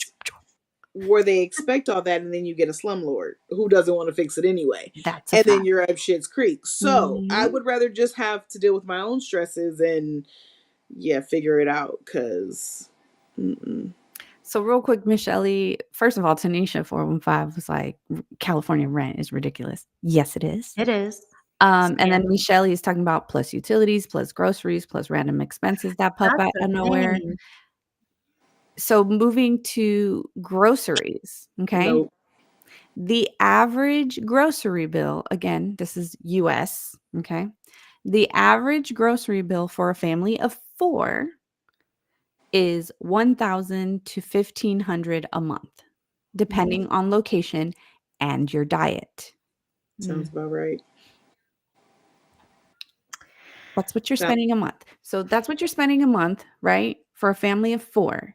[SPEAKER 3] where they expect all that, and then you get a slumlord who doesn't want to fix it anyway.
[SPEAKER 1] That's a
[SPEAKER 3] And then
[SPEAKER 1] fact.
[SPEAKER 3] you're at Shit's Creek. So I
[SPEAKER 1] Mhm.
[SPEAKER 3] would rather just have to deal with my own stresses and yeah, figure it out because
[SPEAKER 1] So real quick, Miss Shelley, first of all, Tanisha 415 was like, California rent is ridiculous. Yes, it is.
[SPEAKER 2] It is.
[SPEAKER 1] And then
[SPEAKER 2] Scam.
[SPEAKER 1] Miss Shelley is talking about plus utilities, plus groceries, plus random expenses that pop
[SPEAKER 2] That's
[SPEAKER 1] out
[SPEAKER 2] the
[SPEAKER 1] of nowhere.
[SPEAKER 2] thing.
[SPEAKER 1] So moving to groceries, okay?
[SPEAKER 3] no,
[SPEAKER 1] The average grocery bill, again, this is US, okay? The average grocery bill for a family of 4 is 1,000 to 1,500 a month, depending on location and your diet.
[SPEAKER 2] Mm.
[SPEAKER 3] sounds about right.
[SPEAKER 1] That's what you're
[SPEAKER 3] Sounds
[SPEAKER 1] spending a month. So that's what you're spending a month, right? For a family of 4.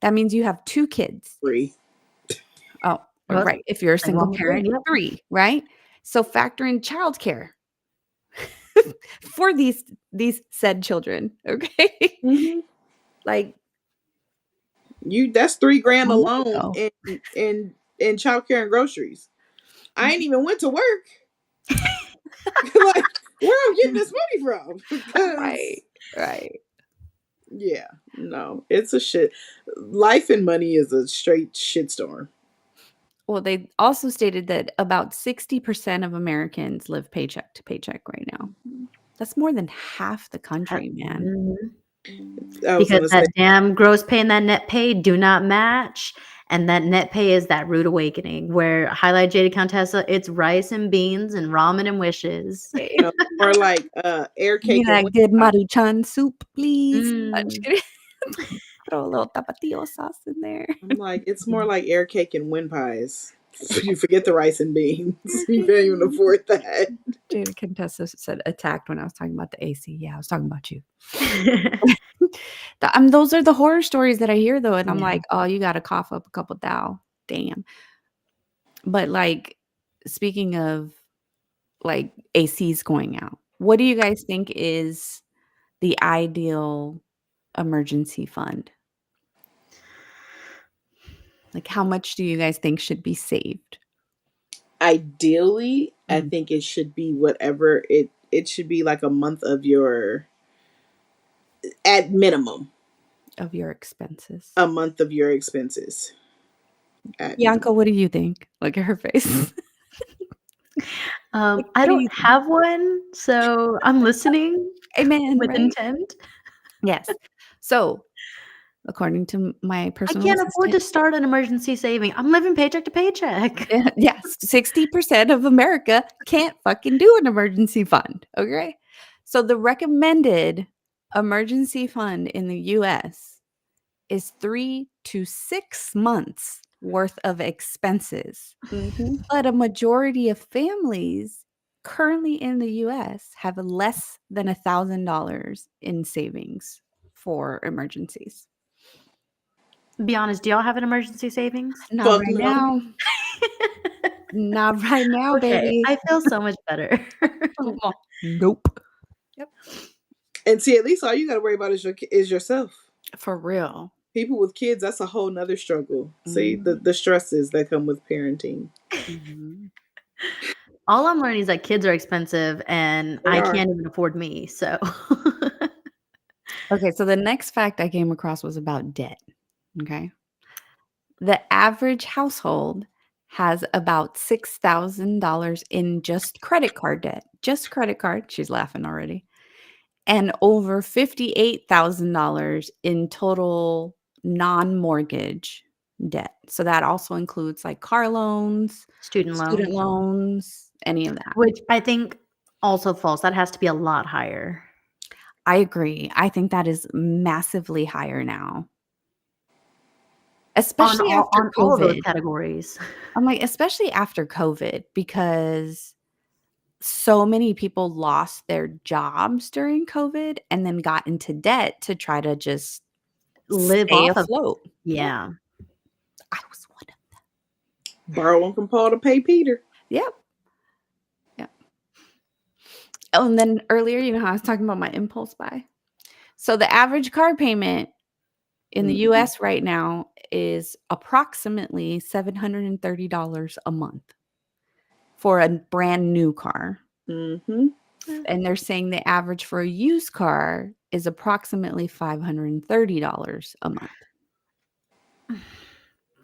[SPEAKER 1] That means you have 2 kids.
[SPEAKER 3] free.
[SPEAKER 1] Oh,
[SPEAKER 2] Well,
[SPEAKER 1] right. If you're a single
[SPEAKER 2] well,
[SPEAKER 1] parent,
[SPEAKER 2] yep.
[SPEAKER 1] 3, right? So factor in childcare for these said children, okay?
[SPEAKER 3] Hmm.
[SPEAKER 1] Like,
[SPEAKER 3] You that's 3 grand
[SPEAKER 1] a month
[SPEAKER 3] alone
[SPEAKER 1] ago.
[SPEAKER 3] in childcare and groceries. I ain't even went to work. Like, where I'm getting this money from?
[SPEAKER 1] Right,
[SPEAKER 3] Because
[SPEAKER 1] right.
[SPEAKER 3] yeah, no, it's a shit. Life and money is a straight shitstorm.
[SPEAKER 1] Well, they also stated that about 60% of Americans live paycheck to paycheck right now. That's more than half the country, man.
[SPEAKER 2] Mhm.
[SPEAKER 3] I was
[SPEAKER 2] Because
[SPEAKER 3] gonna say,
[SPEAKER 2] that damn gross pay and that net pay do not match. And that net pay is that rude awakening where Highlight Jada Contessa, it's rice and beans and ramen and wishes.
[SPEAKER 3] no, more like air
[SPEAKER 1] Give me
[SPEAKER 3] cake and
[SPEAKER 1] that
[SPEAKER 3] wind
[SPEAKER 1] good
[SPEAKER 3] pie.
[SPEAKER 1] Maruchan soup, please. I'm just
[SPEAKER 2] Mm.
[SPEAKER 1] kidding. Throw a little tapatio sauce in there.
[SPEAKER 3] I'm like, it's more like air cake and wind pies. You forget the rice and beans. You can't even afford that.
[SPEAKER 1] Jada Contessa said attacked when I was talking about the AC. Yeah, I was talking about you. Those are the horror stories that I hear though, and I'm
[SPEAKER 2] Yeah.
[SPEAKER 1] like, oh, you got to cough up a couple thou. Damn. But like, speaking of like ACs going out, what do you guys think is the ideal emergency fund? Like, how much do you guys think should be saved
[SPEAKER 3] Ideally, I
[SPEAKER 2] Mm.
[SPEAKER 3] think it should be whatever it should be like a month of your at minimum
[SPEAKER 1] of your expenses?
[SPEAKER 3] a month of your expenses. At
[SPEAKER 1] Bianca, what do you think? Look at her face. Like,
[SPEAKER 2] I
[SPEAKER 1] what do
[SPEAKER 2] don't
[SPEAKER 1] you think?
[SPEAKER 2] have one, so I'm listening
[SPEAKER 1] Amen,
[SPEAKER 2] with
[SPEAKER 1] right?
[SPEAKER 2] intent.
[SPEAKER 1] Yes. So, according to my
[SPEAKER 2] I
[SPEAKER 1] personal
[SPEAKER 2] can't afford to
[SPEAKER 1] assistant,
[SPEAKER 2] start an emergency saving. I'm living paycheck to paycheck.
[SPEAKER 1] yes, 60% of America can't fucking do an emergency fund. Okay. So, the recommended emergency fund in the US is 3 to 6 months worth of expenses.
[SPEAKER 3] Mm-hmm.
[SPEAKER 1] But a majority of families currently in the US have less than $1,000 in savings for emergencies.
[SPEAKER 2] Be honest, do y'all have an emergency savings?
[SPEAKER 1] Not
[SPEAKER 3] Fuck
[SPEAKER 1] right
[SPEAKER 3] no.
[SPEAKER 1] now. Not right now,
[SPEAKER 2] Okay,
[SPEAKER 1] baby.
[SPEAKER 2] I feel so much better.
[SPEAKER 1] Nope. Yep.
[SPEAKER 3] And see, at least all you got to worry about is yourself.
[SPEAKER 1] For real.
[SPEAKER 3] People with kids, that's a whole nother struggle. See the stresses that come with parenting.
[SPEAKER 1] Mhm.
[SPEAKER 2] All I'm learning is that kids are expensive and
[SPEAKER 3] They
[SPEAKER 2] I
[SPEAKER 3] are.
[SPEAKER 2] can't even afford me. So
[SPEAKER 1] Okay, so the next fact I came across was about debt. Okay. The average household has about $6,000 in just credit card debt. Just credit card. She's laughing already. And over $58,000 in total non-mortgage debt. So that also includes like car loans,
[SPEAKER 2] student
[SPEAKER 1] student
[SPEAKER 2] loans,
[SPEAKER 1] loans, any of that.
[SPEAKER 2] which I think also false. That has to be a lot higher.
[SPEAKER 1] I agree. I think that is massively higher now. Especially after
[SPEAKER 2] On all of those
[SPEAKER 1] COVID.
[SPEAKER 2] categories.
[SPEAKER 1] I'm like, especially after COVID, because so many people lost their jobs during COVID and then got into debt to try to just
[SPEAKER 2] Live
[SPEAKER 1] stay
[SPEAKER 2] off of
[SPEAKER 1] afloat.
[SPEAKER 2] Yeah.
[SPEAKER 1] I was one of them.
[SPEAKER 3] Borrowing from Paul to pay Peter.
[SPEAKER 1] Yep. Yep. Oh, and then earlier, you know how I was talking about my impulse buy? So the average car payment in the US right now is approximately $730 a month for a brand new car.
[SPEAKER 3] Mm-hmm.
[SPEAKER 1] And they're saying the average for a used car is approximately $530 a month.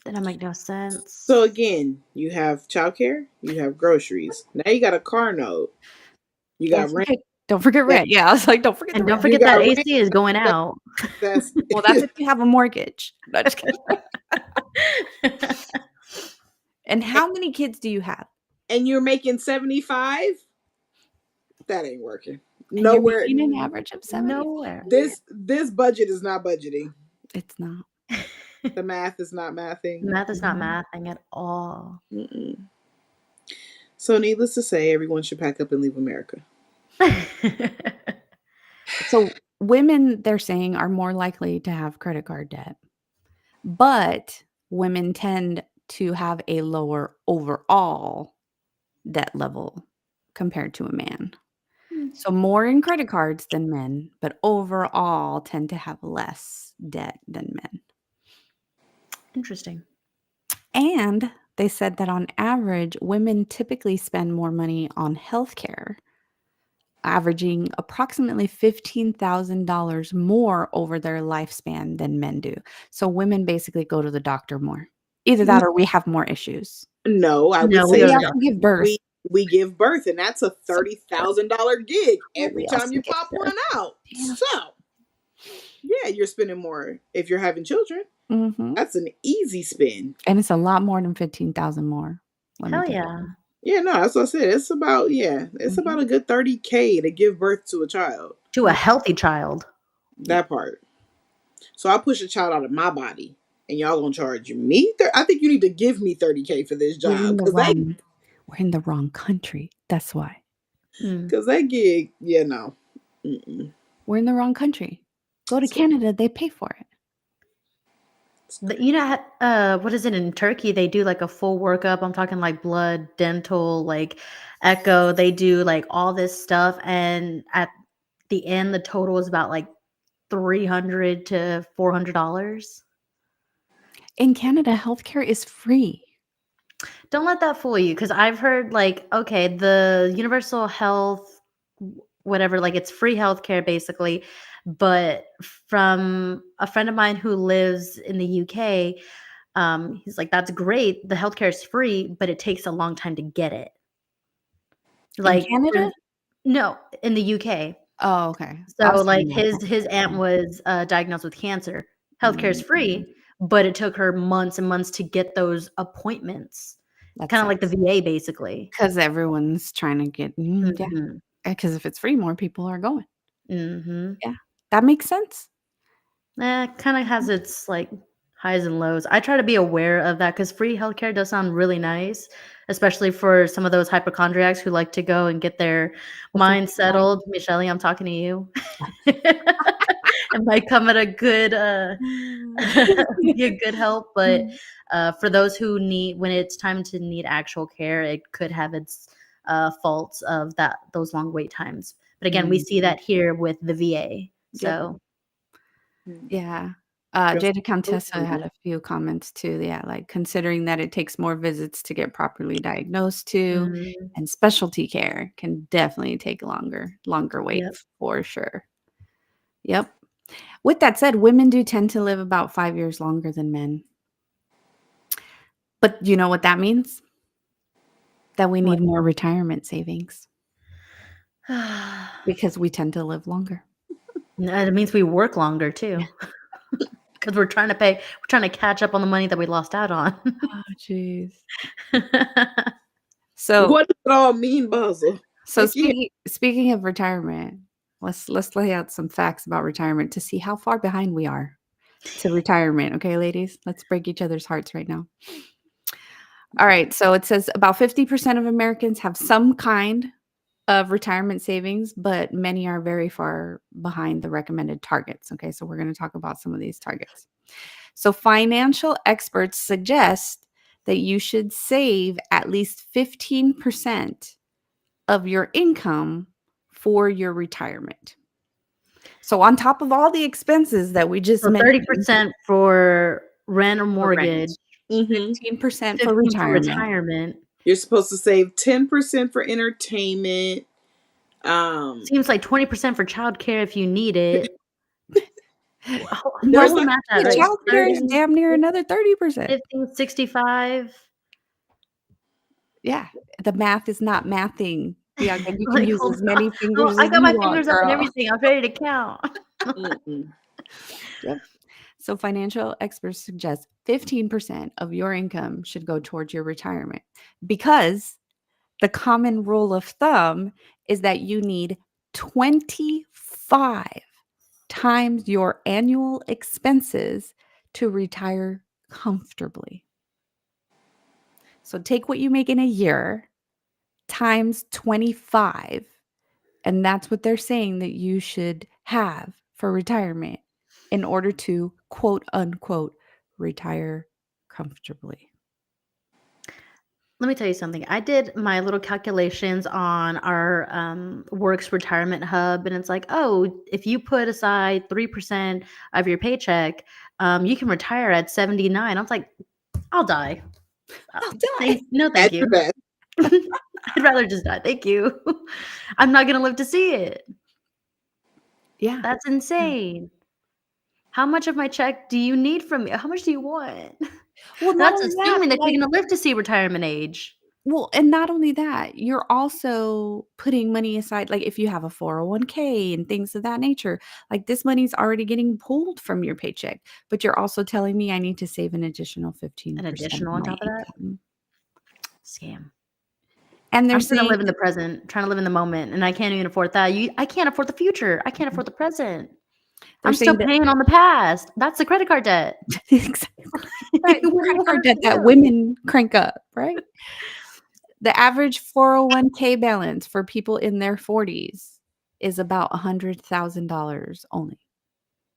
[SPEAKER 2] That don't make no sense.
[SPEAKER 3] So again, you have childcare, you have groceries. Now you got a car note. You got rent.
[SPEAKER 1] Don't forget rent. Yeah, I was like, don't forget
[SPEAKER 2] And
[SPEAKER 1] the
[SPEAKER 2] don't
[SPEAKER 1] rent.
[SPEAKER 2] forget
[SPEAKER 3] You
[SPEAKER 2] that
[SPEAKER 3] got
[SPEAKER 2] AC is going out.
[SPEAKER 3] That's
[SPEAKER 1] Well, that's if you have a mortgage. No, just kidding. And how many kids do you have?
[SPEAKER 3] and you're making 75. That ain't working.
[SPEAKER 1] And you're
[SPEAKER 3] Nowhere.
[SPEAKER 1] making an average of 70.
[SPEAKER 2] Nowhere.
[SPEAKER 3] This budget is not budgeting.
[SPEAKER 1] It's not.
[SPEAKER 3] The math is not mathing.
[SPEAKER 2] Math is not
[SPEAKER 1] Mhm.
[SPEAKER 2] mathing at all.
[SPEAKER 3] Mm-mm. So needless to say, everyone should pack up and leave America.
[SPEAKER 1] So women, they're saying, are more likely to have credit card debt. But women tend to have a lower overall debt level compared to a man. So more in credit cards than men, but overall tend to have less debt than men.
[SPEAKER 2] Interesting.
[SPEAKER 1] And they said that on average, women typically spend more money on healthcare, averaging approximately $15,000 more over their lifespan than men do. So women basically go to the doctor more. Either that or we have more issues.
[SPEAKER 3] No, I would
[SPEAKER 2] No, we
[SPEAKER 3] say
[SPEAKER 2] go
[SPEAKER 1] We
[SPEAKER 2] to
[SPEAKER 1] also give birth.
[SPEAKER 3] we give birth, and that's a $30,000 gig
[SPEAKER 1] Well,
[SPEAKER 3] every
[SPEAKER 1] we
[SPEAKER 3] time
[SPEAKER 1] also
[SPEAKER 3] you
[SPEAKER 1] give
[SPEAKER 3] pop
[SPEAKER 1] birth.
[SPEAKER 3] one out.
[SPEAKER 1] Damn.
[SPEAKER 3] So Yeah, you're spending more if you're having children.
[SPEAKER 1] Mhm.
[SPEAKER 3] That's an easy spend.
[SPEAKER 1] And it's a lot more than 15,000 more, let me
[SPEAKER 2] Hell
[SPEAKER 1] tell
[SPEAKER 2] yeah.
[SPEAKER 1] you.
[SPEAKER 3] Yeah, no, that's what I said. It's about
[SPEAKER 1] Mhm.
[SPEAKER 3] a good 30K to give birth to a child.
[SPEAKER 2] To a healthy child.
[SPEAKER 1] Yeah.
[SPEAKER 3] That part. So I push a child out of my body, and y'all gonna charge me? I think you need to give me 30K for this
[SPEAKER 1] We're
[SPEAKER 3] job
[SPEAKER 1] in the
[SPEAKER 3] because that
[SPEAKER 1] wrong we're in the wrong country. That's why.
[SPEAKER 2] Mm.
[SPEAKER 3] because that gig, yeah, no. Mm-mm.
[SPEAKER 1] We're in the wrong country. Go to
[SPEAKER 3] So,
[SPEAKER 1] Canada, they pay for it.
[SPEAKER 2] You know, what is it in Turkey? They do like a full workup. I'm talking like blood, dental, like echo. They do like all this stuff, and at the end, the total is about like $300 to $400.
[SPEAKER 1] In Canada, healthcare is free.
[SPEAKER 2] Don't let that fool you, because I've heard like, okay, the universal health, whatever, like it's free healthcare basically. But from a friend of mine who lives in the UK, he's like, that's great. The healthcare is free, but it takes a long time to get it.
[SPEAKER 1] In
[SPEAKER 2] Like,
[SPEAKER 1] Canada?
[SPEAKER 2] no, in the UK.
[SPEAKER 1] Oh, okay. I
[SPEAKER 2] So
[SPEAKER 1] was
[SPEAKER 2] like
[SPEAKER 1] thinking about
[SPEAKER 2] his aunt
[SPEAKER 1] Canada.
[SPEAKER 2] was diagnosed with cancer. Healthcare is
[SPEAKER 1] Mm,
[SPEAKER 2] free, but it took her months and months to get those appointments.
[SPEAKER 1] that
[SPEAKER 2] Kind of like the
[SPEAKER 1] sucks.
[SPEAKER 2] VA, basically.
[SPEAKER 1] Because everyone's trying to get yeah.
[SPEAKER 2] Hmm.
[SPEAKER 1] Because if it's free, more people are going.
[SPEAKER 2] Hmm.
[SPEAKER 1] Yeah. That makes sense.
[SPEAKER 2] Kind of has its like highs and lows. I try to be aware of that because free healthcare does sound really nice, especially for some of those hypochondriacs who like to go and get their
[SPEAKER 1] The freaking
[SPEAKER 2] mind
[SPEAKER 1] life.
[SPEAKER 2] settled. Michelle, I'm talking to you. It might come at a good be a good help, but for those who need when it's time to need actual care, it could have its faults of those long wait times. But again, we see
[SPEAKER 1] Mhm.
[SPEAKER 2] that here with the VA.
[SPEAKER 1] Yep.
[SPEAKER 2] So
[SPEAKER 1] Yeah.
[SPEAKER 3] Yes.
[SPEAKER 1] Jada Contessa had a few comments too. Yeah, like considering that it takes more visits to get properly diagnosed too,
[SPEAKER 2] mm,
[SPEAKER 1] and specialty care can definitely take longer
[SPEAKER 2] yep.
[SPEAKER 1] waits for sure. Yep. With that said, women do tend to live about 5 years longer than men. But you know what that means? That we
[SPEAKER 2] What?
[SPEAKER 1] need more retirement savings because we tend to live longer.
[SPEAKER 2] No, it means we work longer too, because we're trying to catch up on the money that we lost out on.
[SPEAKER 1] Oh, jeez. So
[SPEAKER 3] What does it all mean, Buzzle?
[SPEAKER 1] so
[SPEAKER 3] Again.
[SPEAKER 1] speaking of retirement, let's lay out some facts about retirement to see how far behind we are to retirement, okay, ladies? Let's break each other's hearts right now. All right, so it says about 50% of Americans have some kind of retirement savings, but many are very far behind the recommended targets. Okay, so we're going to talk about some of these targets. So, financial experts suggest that you should save at least 15% of your income for your retirement. So, on top of all the expenses that we just
[SPEAKER 2] So
[SPEAKER 1] mentioned,
[SPEAKER 2] 30% for rent or
[SPEAKER 1] for rent,
[SPEAKER 2] mortgage,
[SPEAKER 3] Mm-hmm.
[SPEAKER 1] 15% for
[SPEAKER 2] 15 for
[SPEAKER 1] retirement.
[SPEAKER 2] retirement.
[SPEAKER 3] You're supposed to save 10% for entertainment.
[SPEAKER 2] Seems like 20% for childcare if you need it. What
[SPEAKER 3] There's
[SPEAKER 2] we
[SPEAKER 3] like
[SPEAKER 2] math at,
[SPEAKER 1] The
[SPEAKER 2] right?
[SPEAKER 1] childcare is
[SPEAKER 2] 30,
[SPEAKER 1] damn near another 30%.
[SPEAKER 2] 50, 65.
[SPEAKER 1] Yeah, the math is not mathing. Bianca, you can
[SPEAKER 2] Like,
[SPEAKER 1] use
[SPEAKER 2] hold
[SPEAKER 1] as
[SPEAKER 2] on.
[SPEAKER 1] many
[SPEAKER 2] Oh,
[SPEAKER 1] fingers
[SPEAKER 2] I
[SPEAKER 1] as
[SPEAKER 2] got
[SPEAKER 1] you
[SPEAKER 2] my
[SPEAKER 1] want,
[SPEAKER 2] fingers up and
[SPEAKER 1] girl.
[SPEAKER 2] everything. I'm ready to count.
[SPEAKER 3] mm-mm.
[SPEAKER 1] Yep. So financial experts suggest 15% of your income should go towards your retirement because the common rule of thumb is that you need 25 times your annual expenses to retire comfortably. So take what you make in a year times 25. And that's what they're saying that you should have for retirement in order to quote unquote retire comfortably.
[SPEAKER 2] Let me tell you something. I did my little calculations on our Works Retirement Hub, and it's like, oh, if you put aside 3% of your paycheck, you can retire at 79. I was like, I'll die.
[SPEAKER 1] I'll die.
[SPEAKER 2] No, thank
[SPEAKER 3] At
[SPEAKER 2] you.
[SPEAKER 3] your best.
[SPEAKER 2] I'd rather just die. Thank you. I'm not going to live to see it.
[SPEAKER 1] Yeah.
[SPEAKER 2] That's insane. How much of my check do you need from me? How much do you want?
[SPEAKER 1] Well, not
[SPEAKER 2] That's
[SPEAKER 1] only that,
[SPEAKER 2] assuming
[SPEAKER 1] but
[SPEAKER 2] that you're
[SPEAKER 1] like
[SPEAKER 2] going to live to see retirement age.
[SPEAKER 1] Well, and not only that, you're also putting money aside, like, if you have a 401k and things of that nature, like, this money's already getting pulled from your paycheck, but you're also telling me I need to save an additional 15%
[SPEAKER 2] An
[SPEAKER 1] of
[SPEAKER 2] additional on
[SPEAKER 1] my
[SPEAKER 2] top of that?
[SPEAKER 1] income.
[SPEAKER 2] Scam.
[SPEAKER 1] And they're
[SPEAKER 2] I'm trying to
[SPEAKER 1] saying
[SPEAKER 2] live in the present, trying to live in the moment, and I can't even afford that. I can't afford the future. I can't afford the present.
[SPEAKER 1] they're
[SPEAKER 2] I'm still
[SPEAKER 1] saying that
[SPEAKER 2] paying on the past. That's the credit card debt.
[SPEAKER 1] exactly, right, the
[SPEAKER 2] What do you
[SPEAKER 1] credit
[SPEAKER 2] want
[SPEAKER 1] card
[SPEAKER 2] us
[SPEAKER 1] debt
[SPEAKER 2] to
[SPEAKER 1] that
[SPEAKER 2] do?
[SPEAKER 1] women crank up, right? The average 401k balance for people in their 40s is about $100,000 only.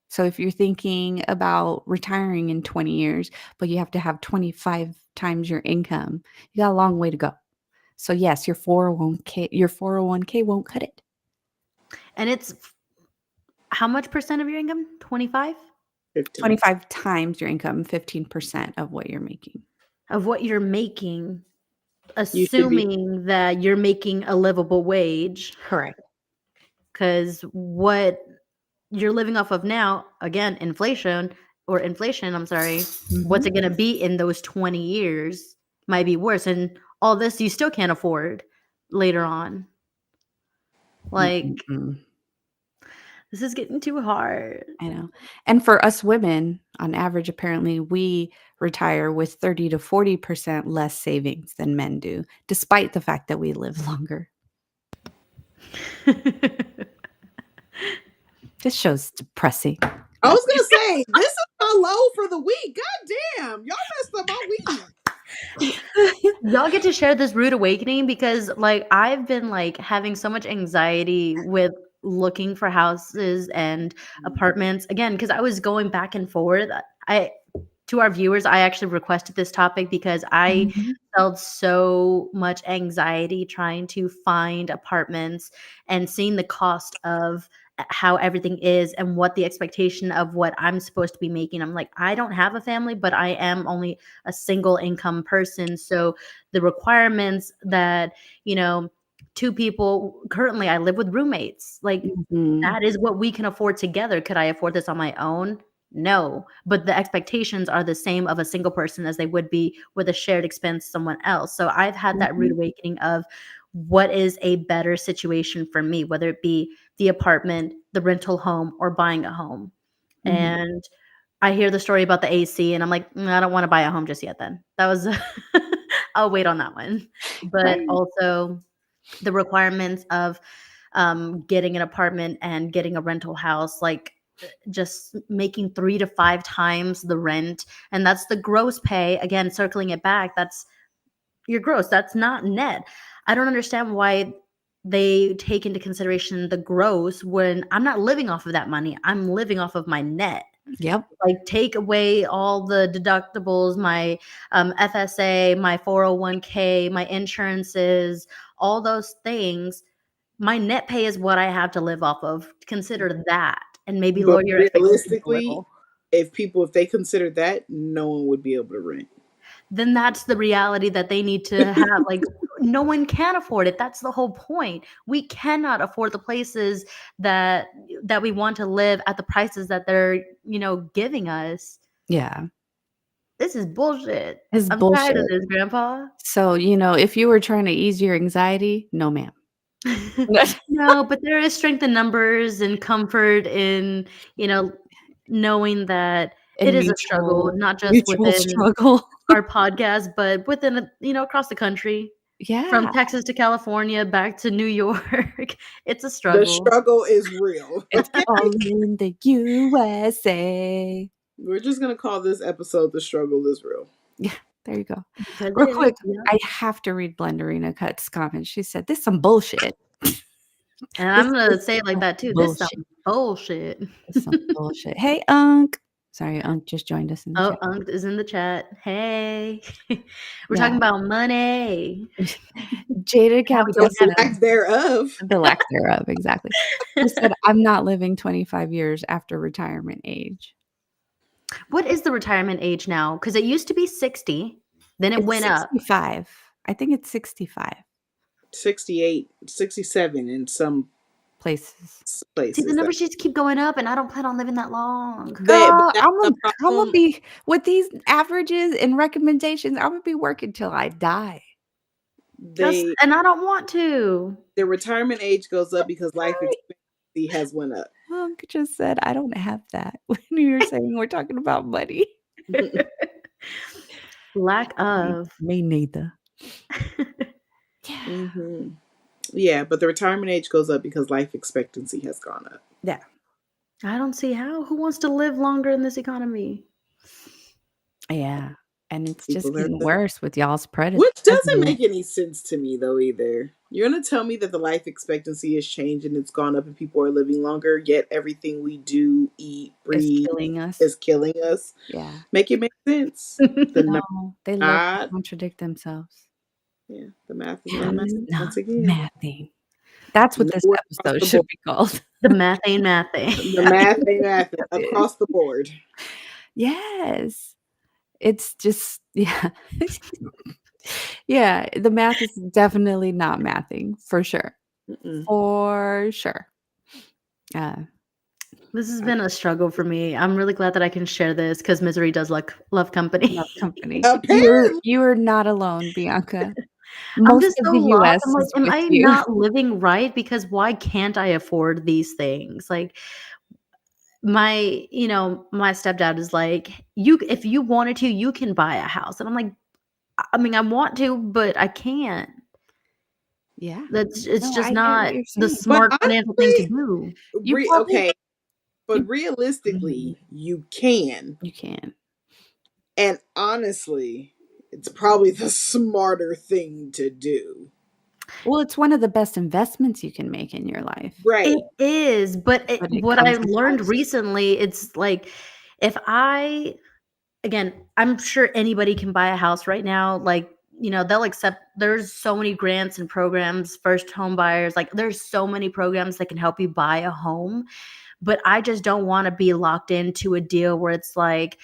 [SPEAKER 1] So if you're thinking about retiring in 20 years, but you have to have 25 times your income, you got a long way to go. So yes, your 401k won't cut it.
[SPEAKER 2] And it's how much percent of your income? 25?
[SPEAKER 3] 15.
[SPEAKER 1] 25 times your income, 15% of what you're making.
[SPEAKER 2] Of what you're making,
[SPEAKER 3] You should be.
[SPEAKER 2] assuming that you're making a livable wage,
[SPEAKER 1] Correct.
[SPEAKER 2] because what you're living off of now, again, inflation, I'm sorry, what's
[SPEAKER 1] Mhm.
[SPEAKER 2] it gonna be in those 20 years might be worse, and all this you still can't afford later on. Like,
[SPEAKER 1] Mm-mm-mm.
[SPEAKER 2] this is getting too hard.
[SPEAKER 1] I know. And for us women, on average, apparently we retire with 30 to 40% less savings than men do, despite the fact that we live longer. This show's depressing.
[SPEAKER 3] I was gonna say this is my low for the week. God damn, y'all messed up my week.
[SPEAKER 2] Y'all get to share this rude awakening because, like, I've been, like, having so much anxiety with looking for houses and apartments, again, because I was going back and forth. To our viewers, I actually requested this topic because I
[SPEAKER 1] Mhm.
[SPEAKER 2] felt so much anxiety trying to find apartments and seeing the cost of how everything is and what the expectation of what I'm supposed to be making. I'm like, I don't have a family, but I am only a single income person. So the requirements that, you know, two people currently I live with roommates. Like,
[SPEAKER 1] Mhm.
[SPEAKER 2] that is what we can afford together. Could I afford this on my own? No, but the expectations are the same of a single person as they would be with a shared expense someone else. So I've had that rude
[SPEAKER 1] Mhm.
[SPEAKER 2] awakening of what is a better situation for me, whether it be the apartment, the rental home, or buying a home.
[SPEAKER 1] Mhm.
[SPEAKER 2] And I hear the story about the AC and I'm like, I don't want to buy a home just yet then. That was I'll wait on that one. But
[SPEAKER 1] Right.
[SPEAKER 2] also the requirements of getting an apartment and getting a rental house, like just making 3 to 5 times the rent, and that's the gross pay. Again, circling it back, that's your gross, that's not net. I don't understand why they take into consideration the gross when I'm not living off of that money, I'm living off of my net.
[SPEAKER 1] Yep.
[SPEAKER 2] Like, take away all the deductibles, my FSA, my 401k, my insurances, all those things. My net pay is what I have to live off of. Consider that, and maybe
[SPEAKER 3] But
[SPEAKER 2] lower your expectations a
[SPEAKER 3] realistically,
[SPEAKER 2] little.
[SPEAKER 3] if they considered that, no one would be able to rent.
[SPEAKER 2] Then that's the reality that they need to have. Like, no one can afford it. That's the whole point. We cannot afford the places that we want to live at the prices that they're, giving us.
[SPEAKER 1] Yeah.
[SPEAKER 2] This is bullshit.
[SPEAKER 1] It's
[SPEAKER 2] I'm tired of
[SPEAKER 1] bullshit.
[SPEAKER 2] this, grandpa.
[SPEAKER 1] So, if you were trying to ease your anxiety, no, ma'am.
[SPEAKER 2] No, but there is strength in numbers and comfort in, you know, knowing that it
[SPEAKER 1] And
[SPEAKER 2] is a struggle,
[SPEAKER 1] mutual
[SPEAKER 2] not just
[SPEAKER 1] mutual
[SPEAKER 2] within
[SPEAKER 1] struggle.
[SPEAKER 2] our podcast, but within, across the country, from
[SPEAKER 1] Yeah.
[SPEAKER 2] Texas to California, back to New York. It's a
[SPEAKER 3] The
[SPEAKER 2] struggle.
[SPEAKER 3] struggle is real.
[SPEAKER 1] It's
[SPEAKER 3] Okay,
[SPEAKER 1] all in the USA.
[SPEAKER 3] we're just gonna call this episode "The Struggle Is Real."
[SPEAKER 1] Yeah, there you go.
[SPEAKER 2] Because it
[SPEAKER 1] Real
[SPEAKER 2] is,
[SPEAKER 1] quick, I have to read Blenderina Cut's comment. She said, "This some bullshit."
[SPEAKER 2] and
[SPEAKER 1] This
[SPEAKER 2] I'm gonna
[SPEAKER 1] is
[SPEAKER 2] say it like
[SPEAKER 1] some
[SPEAKER 2] that too. This
[SPEAKER 1] bullshit.
[SPEAKER 2] some bullshit.
[SPEAKER 1] This some bullshit. Hey, Unc. Sorry, Unc just joined us in the
[SPEAKER 2] Oh,
[SPEAKER 1] chat.
[SPEAKER 2] Unc is in the chat. Hey. We're
[SPEAKER 1] Yeah.
[SPEAKER 2] talking about money.
[SPEAKER 1] Jada
[SPEAKER 2] How we
[SPEAKER 3] The
[SPEAKER 2] don't have
[SPEAKER 1] Capitana,
[SPEAKER 3] lack thereof.
[SPEAKER 1] the lack thereof, exactly. She said, "I'm not living 25 years after retirement age."
[SPEAKER 2] What is the retirement age now? Because it used to be 60, then it
[SPEAKER 1] It's
[SPEAKER 2] went up.
[SPEAKER 1] 65. I think it's 65
[SPEAKER 3] 68, 67 in some
[SPEAKER 1] places.
[SPEAKER 2] See, the
[SPEAKER 3] places.
[SPEAKER 2] numbers just keep going up, and I don't plan on living that long.
[SPEAKER 3] But
[SPEAKER 1] Girl,
[SPEAKER 3] that's
[SPEAKER 1] I'm
[SPEAKER 3] the
[SPEAKER 1] gonna I'm gonna
[SPEAKER 3] problem.
[SPEAKER 1] be with these averages and recommendations. I'm gonna be working till I die.
[SPEAKER 3] they
[SPEAKER 2] And I don't want to.
[SPEAKER 3] their retirement age goes up because life expectancy has went up.
[SPEAKER 1] Unc just said, "I don't have that," when you're saying we're talking about money.
[SPEAKER 2] Lack of.
[SPEAKER 1] Me neither. Yeah.
[SPEAKER 3] hmm Yeah, but the retirement age goes up because life expectancy has gone up.
[SPEAKER 1] Yeah.
[SPEAKER 2] I don't see how. Who wants to live longer in this economy?
[SPEAKER 1] Yeah, and it's just
[SPEAKER 3] People are
[SPEAKER 1] getting worse with y'all's
[SPEAKER 3] which doesn't
[SPEAKER 1] president.
[SPEAKER 3] make any sense to me though either. You're gonna tell me that the life expectancy has changed and it's gone up and people are living longer, yet everything we do, eat,
[SPEAKER 1] It's
[SPEAKER 3] breathe
[SPEAKER 1] killing us.
[SPEAKER 3] is killing us.
[SPEAKER 1] Yeah.
[SPEAKER 3] Make it make sense. The
[SPEAKER 1] No, they love to
[SPEAKER 3] not
[SPEAKER 1] contradict themselves.
[SPEAKER 3] the math is not
[SPEAKER 1] Math is
[SPEAKER 3] mathing
[SPEAKER 1] not
[SPEAKER 3] once again.
[SPEAKER 1] mathing. That's what this
[SPEAKER 3] Nowhere across
[SPEAKER 1] episode
[SPEAKER 3] the
[SPEAKER 1] should
[SPEAKER 3] board.
[SPEAKER 1] be called.
[SPEAKER 2] The math ain't mathing.
[SPEAKER 3] The math ain't mathing across the board.
[SPEAKER 1] Yes. It's just yeah. Yeah, the math is definitely not mathing, for sure.
[SPEAKER 3] Mm-mm.
[SPEAKER 1] For sure. Uh,
[SPEAKER 2] This has been a struggle for me. I'm really glad that I can share this because misery does love company.
[SPEAKER 1] love company.
[SPEAKER 3] Apparently,
[SPEAKER 1] You're not alone, Bianca.
[SPEAKER 2] I'm
[SPEAKER 1] Most
[SPEAKER 2] just
[SPEAKER 1] of
[SPEAKER 2] so
[SPEAKER 1] the
[SPEAKER 2] lost.
[SPEAKER 1] US
[SPEAKER 2] I'm like,
[SPEAKER 1] is
[SPEAKER 2] am
[SPEAKER 1] with
[SPEAKER 2] I
[SPEAKER 1] you.
[SPEAKER 2] not living right? Because why can't I afford these things? Like my stepdad is like, if you wanted to, you can buy a house. And I'm like, I mean, I want to, but I can't.
[SPEAKER 1] Yeah.
[SPEAKER 2] It's
[SPEAKER 1] No,
[SPEAKER 2] just
[SPEAKER 1] I get what
[SPEAKER 2] not
[SPEAKER 1] you're
[SPEAKER 2] the
[SPEAKER 1] saying.
[SPEAKER 3] but
[SPEAKER 2] smart financial thing to
[SPEAKER 3] honestly,
[SPEAKER 2] do.
[SPEAKER 1] You probably
[SPEAKER 3] okay, but
[SPEAKER 1] you Mhm.
[SPEAKER 3] realistically, you can.
[SPEAKER 1] You can.
[SPEAKER 3] And honestly, it's probably the smarter thing to do.
[SPEAKER 1] Well, it's one of the best investments you can make in your life,
[SPEAKER 2] It
[SPEAKER 3] Right.
[SPEAKER 2] is, but
[SPEAKER 1] but it
[SPEAKER 2] what I
[SPEAKER 1] comes with
[SPEAKER 2] learned
[SPEAKER 1] price.
[SPEAKER 2] recently, it's like if I again, I'm sure anybody can buy a house right now. Like, they'll accept, there's so many grants and programs, first home buyers, like, there's so many programs that can help you buy a home. But I just don't want to be locked into a deal where it's like,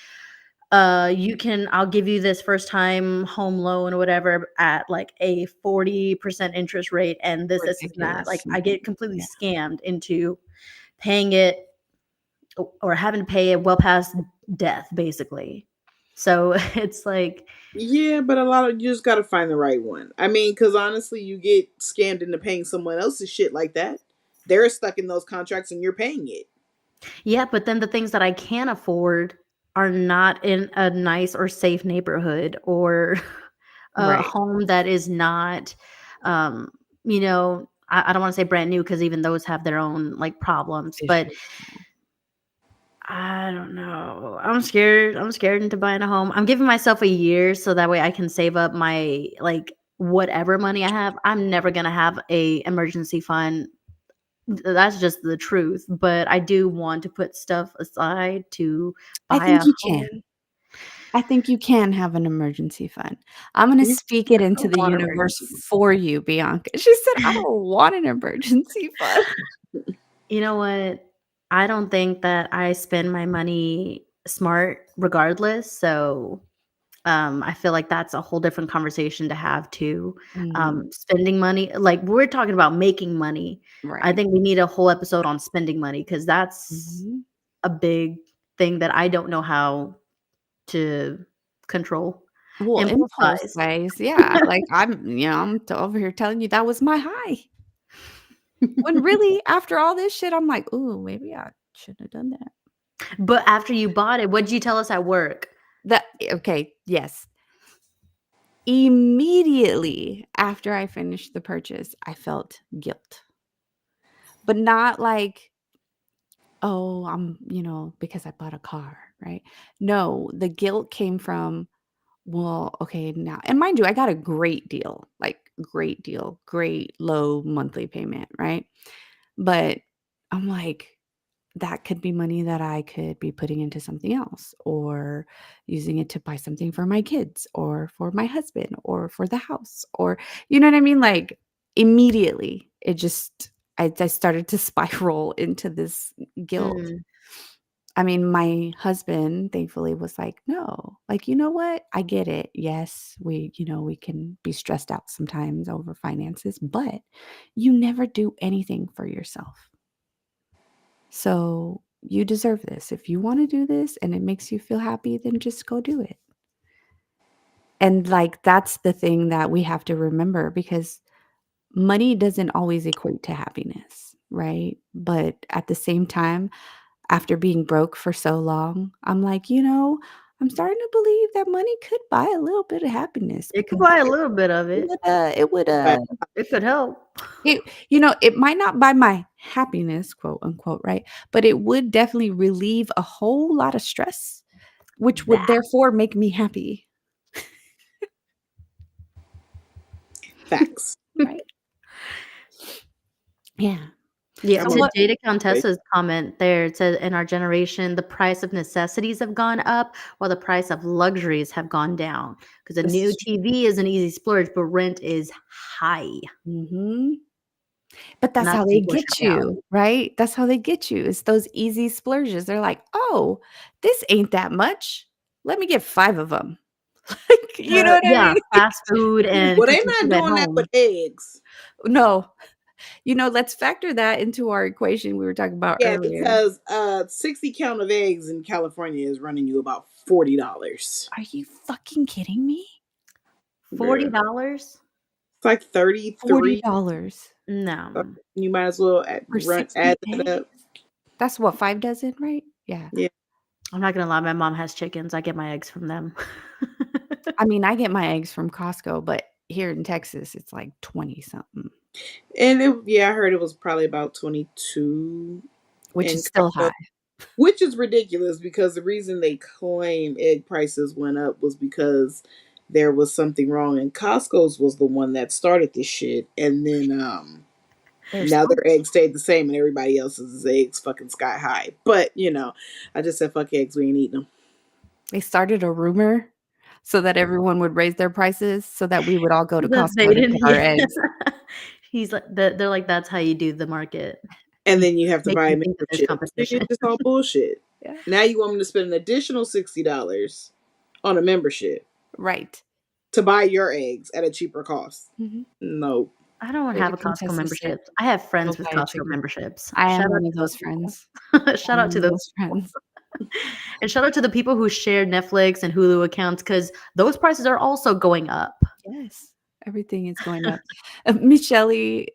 [SPEAKER 2] I'll give you this first time home loan or whatever at like a 40% interest rate and this, and that. Like,
[SPEAKER 1] Ridiculous.
[SPEAKER 2] I get completely
[SPEAKER 1] Yeah.
[SPEAKER 2] scammed into paying it or having to pay it well past death, basically. So it's like,
[SPEAKER 3] Yeah, but a lot of you just got to find the right one. I mean, because honestly, you get scammed into paying someone else's shit like that. They're stuck in those contracts and you're paying it.
[SPEAKER 2] yeah, but then the things that I can afford are not in a nice or safe neighborhood or a
[SPEAKER 1] Right.
[SPEAKER 2] home that is not, um, I don't want to say brand new because even those have their own like problems, but
[SPEAKER 1] Issues.
[SPEAKER 2] I don't know. I'm scared. I'm scared into buying a home. I'm giving myself a year so that way I can save up my like whatever money I have. I'm never gonna have a emergency fund. That's just the truth. But I do want to put stuff aside to
[SPEAKER 1] I
[SPEAKER 2] buy
[SPEAKER 1] think
[SPEAKER 2] a
[SPEAKER 1] you can.
[SPEAKER 2] home.
[SPEAKER 1] I think you can have an emergency fund. I'm gonna
[SPEAKER 3] You
[SPEAKER 1] speak it
[SPEAKER 2] I
[SPEAKER 1] into
[SPEAKER 2] don't
[SPEAKER 1] the
[SPEAKER 2] want
[SPEAKER 1] universe
[SPEAKER 2] emergency.
[SPEAKER 1] for you, Bianca. She said, "I don't want an emergency fund."
[SPEAKER 2] You know what? I don't think that I spend my money smart regardless. So I feel like that's a whole different conversation to have too.
[SPEAKER 1] Mhm.
[SPEAKER 2] Spending money, like we're talking about making money. I
[SPEAKER 1] Right.
[SPEAKER 2] think we need a whole episode on spending money because that's
[SPEAKER 1] Mhm.
[SPEAKER 2] a big thing that I don't know how to control.
[SPEAKER 1] Well,
[SPEAKER 2] Impulse
[SPEAKER 1] impulse
[SPEAKER 2] buys.
[SPEAKER 1] buys, yeah, like, over here telling you that was my high. When really, after all this shit, I'm like, "Ooh, maybe I shouldn't have done that."
[SPEAKER 2] But after you bought it, what'd you tell us at work?
[SPEAKER 1] That okay, yes. Immediately after I finished the purchase, I felt guilt, but not like, "Oh, because I bought a car," right? No, the guilt came from, "Well, okay, now" and mind you, I got a great deal, like, great deal, great low monthly payment, right? But I'm like, that could be money that I could be putting into something else or using it to buy something for my kids or for my husband or for the house or you know what I mean? Like immediately it just I started to spiral into this guilt.
[SPEAKER 2] Mm.
[SPEAKER 1] I mean, my husband thankfully was like, "No, like, you know what? I get it. Yes, we can be stressed out sometimes over finances, but you never do anything for yourself. So you deserve this. If you want to do this and it makes you feel happy, then just go do it." And, like, that's the thing that we have to remember because money doesn't always equate to happiness, right? But at the same time, after being broke for so long, I'm like, I'm starting to believe that money could buy a little bit of happiness
[SPEAKER 2] It could
[SPEAKER 1] because
[SPEAKER 2] buy a little bit of
[SPEAKER 1] it
[SPEAKER 2] it.
[SPEAKER 1] would, it would,
[SPEAKER 3] Right.
[SPEAKER 2] It could help.
[SPEAKER 1] it might not buy my happiness, quote unquote, right? But it would definitely relieve a whole lot of stress, which would
[SPEAKER 2] That.
[SPEAKER 1] therefore make me happy,
[SPEAKER 3] Facts.
[SPEAKER 1] right? Yeah.
[SPEAKER 2] Yeah,
[SPEAKER 3] I'm
[SPEAKER 1] So
[SPEAKER 2] to
[SPEAKER 3] on
[SPEAKER 1] what
[SPEAKER 2] Jada
[SPEAKER 3] the
[SPEAKER 2] Countessa's comment there, it said, "In our generation, the price of necessities have gone up while the price of luxuries have gone down. Because a
[SPEAKER 1] this
[SPEAKER 2] new
[SPEAKER 1] is
[SPEAKER 2] TV is an easy splurge, but rent is high."
[SPEAKER 1] mhm. But
[SPEAKER 2] And
[SPEAKER 1] that's
[SPEAKER 2] that's
[SPEAKER 1] how they
[SPEAKER 2] unfortunate
[SPEAKER 1] get
[SPEAKER 2] reality.
[SPEAKER 1] you, right? That's how they get you. It's those easy splurges. They're like, "Oh, this ain't that much. Let me get 5 of them." Like, you know what I
[SPEAKER 2] Yeah,
[SPEAKER 1] mean?
[SPEAKER 2] fast food and
[SPEAKER 3] Well, they
[SPEAKER 2] cooking
[SPEAKER 3] not
[SPEAKER 2] food at
[SPEAKER 3] doing that with
[SPEAKER 2] home.
[SPEAKER 3] eggs.
[SPEAKER 1] No. Let's factor that into our equation we were talking about
[SPEAKER 3] Yeah,
[SPEAKER 1] earlier.
[SPEAKER 3] because 60 count of eggs in California is running you about $40.
[SPEAKER 1] Are you fucking kidding me?
[SPEAKER 3] Bruh.
[SPEAKER 2] $40?
[SPEAKER 3] It's like 33.
[SPEAKER 1] $40
[SPEAKER 3] So
[SPEAKER 2] No.
[SPEAKER 3] you might as well
[SPEAKER 1] for 60
[SPEAKER 3] add that
[SPEAKER 1] eggs?
[SPEAKER 3] up.
[SPEAKER 1] That's what, 5 dozen, right? Yeah.
[SPEAKER 3] Yeah.
[SPEAKER 2] I'm not gonna lie, my mom has chickens. I get my eggs from them.
[SPEAKER 1] I mean, I get my eggs from Costco, but here in Texas, it's like 20 something,
[SPEAKER 3] And I heard it was probably about 22
[SPEAKER 1] which
[SPEAKER 3] in
[SPEAKER 1] is still
[SPEAKER 3] Costco,
[SPEAKER 1] high.
[SPEAKER 3] which is ridiculous because the reason they claim egg prices went up was because there was something wrong, and Costco's was the one that started this shit, and then
[SPEAKER 1] They're
[SPEAKER 3] now
[SPEAKER 1] smart.
[SPEAKER 3] their eggs stayed the same, and everybody else's eggs fucking sky high. But I just said fuck eggs, we ain't eating them.
[SPEAKER 1] They started a rumor so that everyone would raise their prices so that we would all go to
[SPEAKER 2] That they
[SPEAKER 1] Costco to
[SPEAKER 2] didn't.
[SPEAKER 1] get our
[SPEAKER 2] Yeah.
[SPEAKER 1] eggs.
[SPEAKER 2] He's like, they're like, that's how you do the market.
[SPEAKER 3] And
[SPEAKER 2] You
[SPEAKER 3] then you have to
[SPEAKER 2] make
[SPEAKER 3] buy
[SPEAKER 2] them
[SPEAKER 3] a
[SPEAKER 2] think that there's
[SPEAKER 3] membership.
[SPEAKER 2] competition.
[SPEAKER 3] It's all bullshit.
[SPEAKER 1] Yeah.
[SPEAKER 3] Now you want me to spend an additional $60 on a membership
[SPEAKER 1] Right.
[SPEAKER 3] to buy your eggs at a cheaper cost.
[SPEAKER 1] Mhm.
[SPEAKER 3] No.
[SPEAKER 2] I don't
[SPEAKER 1] Jada
[SPEAKER 2] have a Costco
[SPEAKER 1] Contessa said,
[SPEAKER 2] membership. I have
[SPEAKER 1] "Go
[SPEAKER 2] friends with
[SPEAKER 1] buy a
[SPEAKER 2] Costco
[SPEAKER 1] chicken."
[SPEAKER 2] memberships.
[SPEAKER 1] I am
[SPEAKER 2] Shout out
[SPEAKER 1] one
[SPEAKER 2] to
[SPEAKER 1] of
[SPEAKER 2] those
[SPEAKER 1] those
[SPEAKER 2] people.
[SPEAKER 1] friends.
[SPEAKER 2] Shout
[SPEAKER 1] I'm
[SPEAKER 2] out
[SPEAKER 1] one
[SPEAKER 2] to
[SPEAKER 1] of
[SPEAKER 2] those
[SPEAKER 1] those
[SPEAKER 2] people.
[SPEAKER 1] friends.
[SPEAKER 2] And shout out to the people who share Netflix and Hulu accounts because those prices are also going up.
[SPEAKER 1] Yes. Everything is going up. Michelle is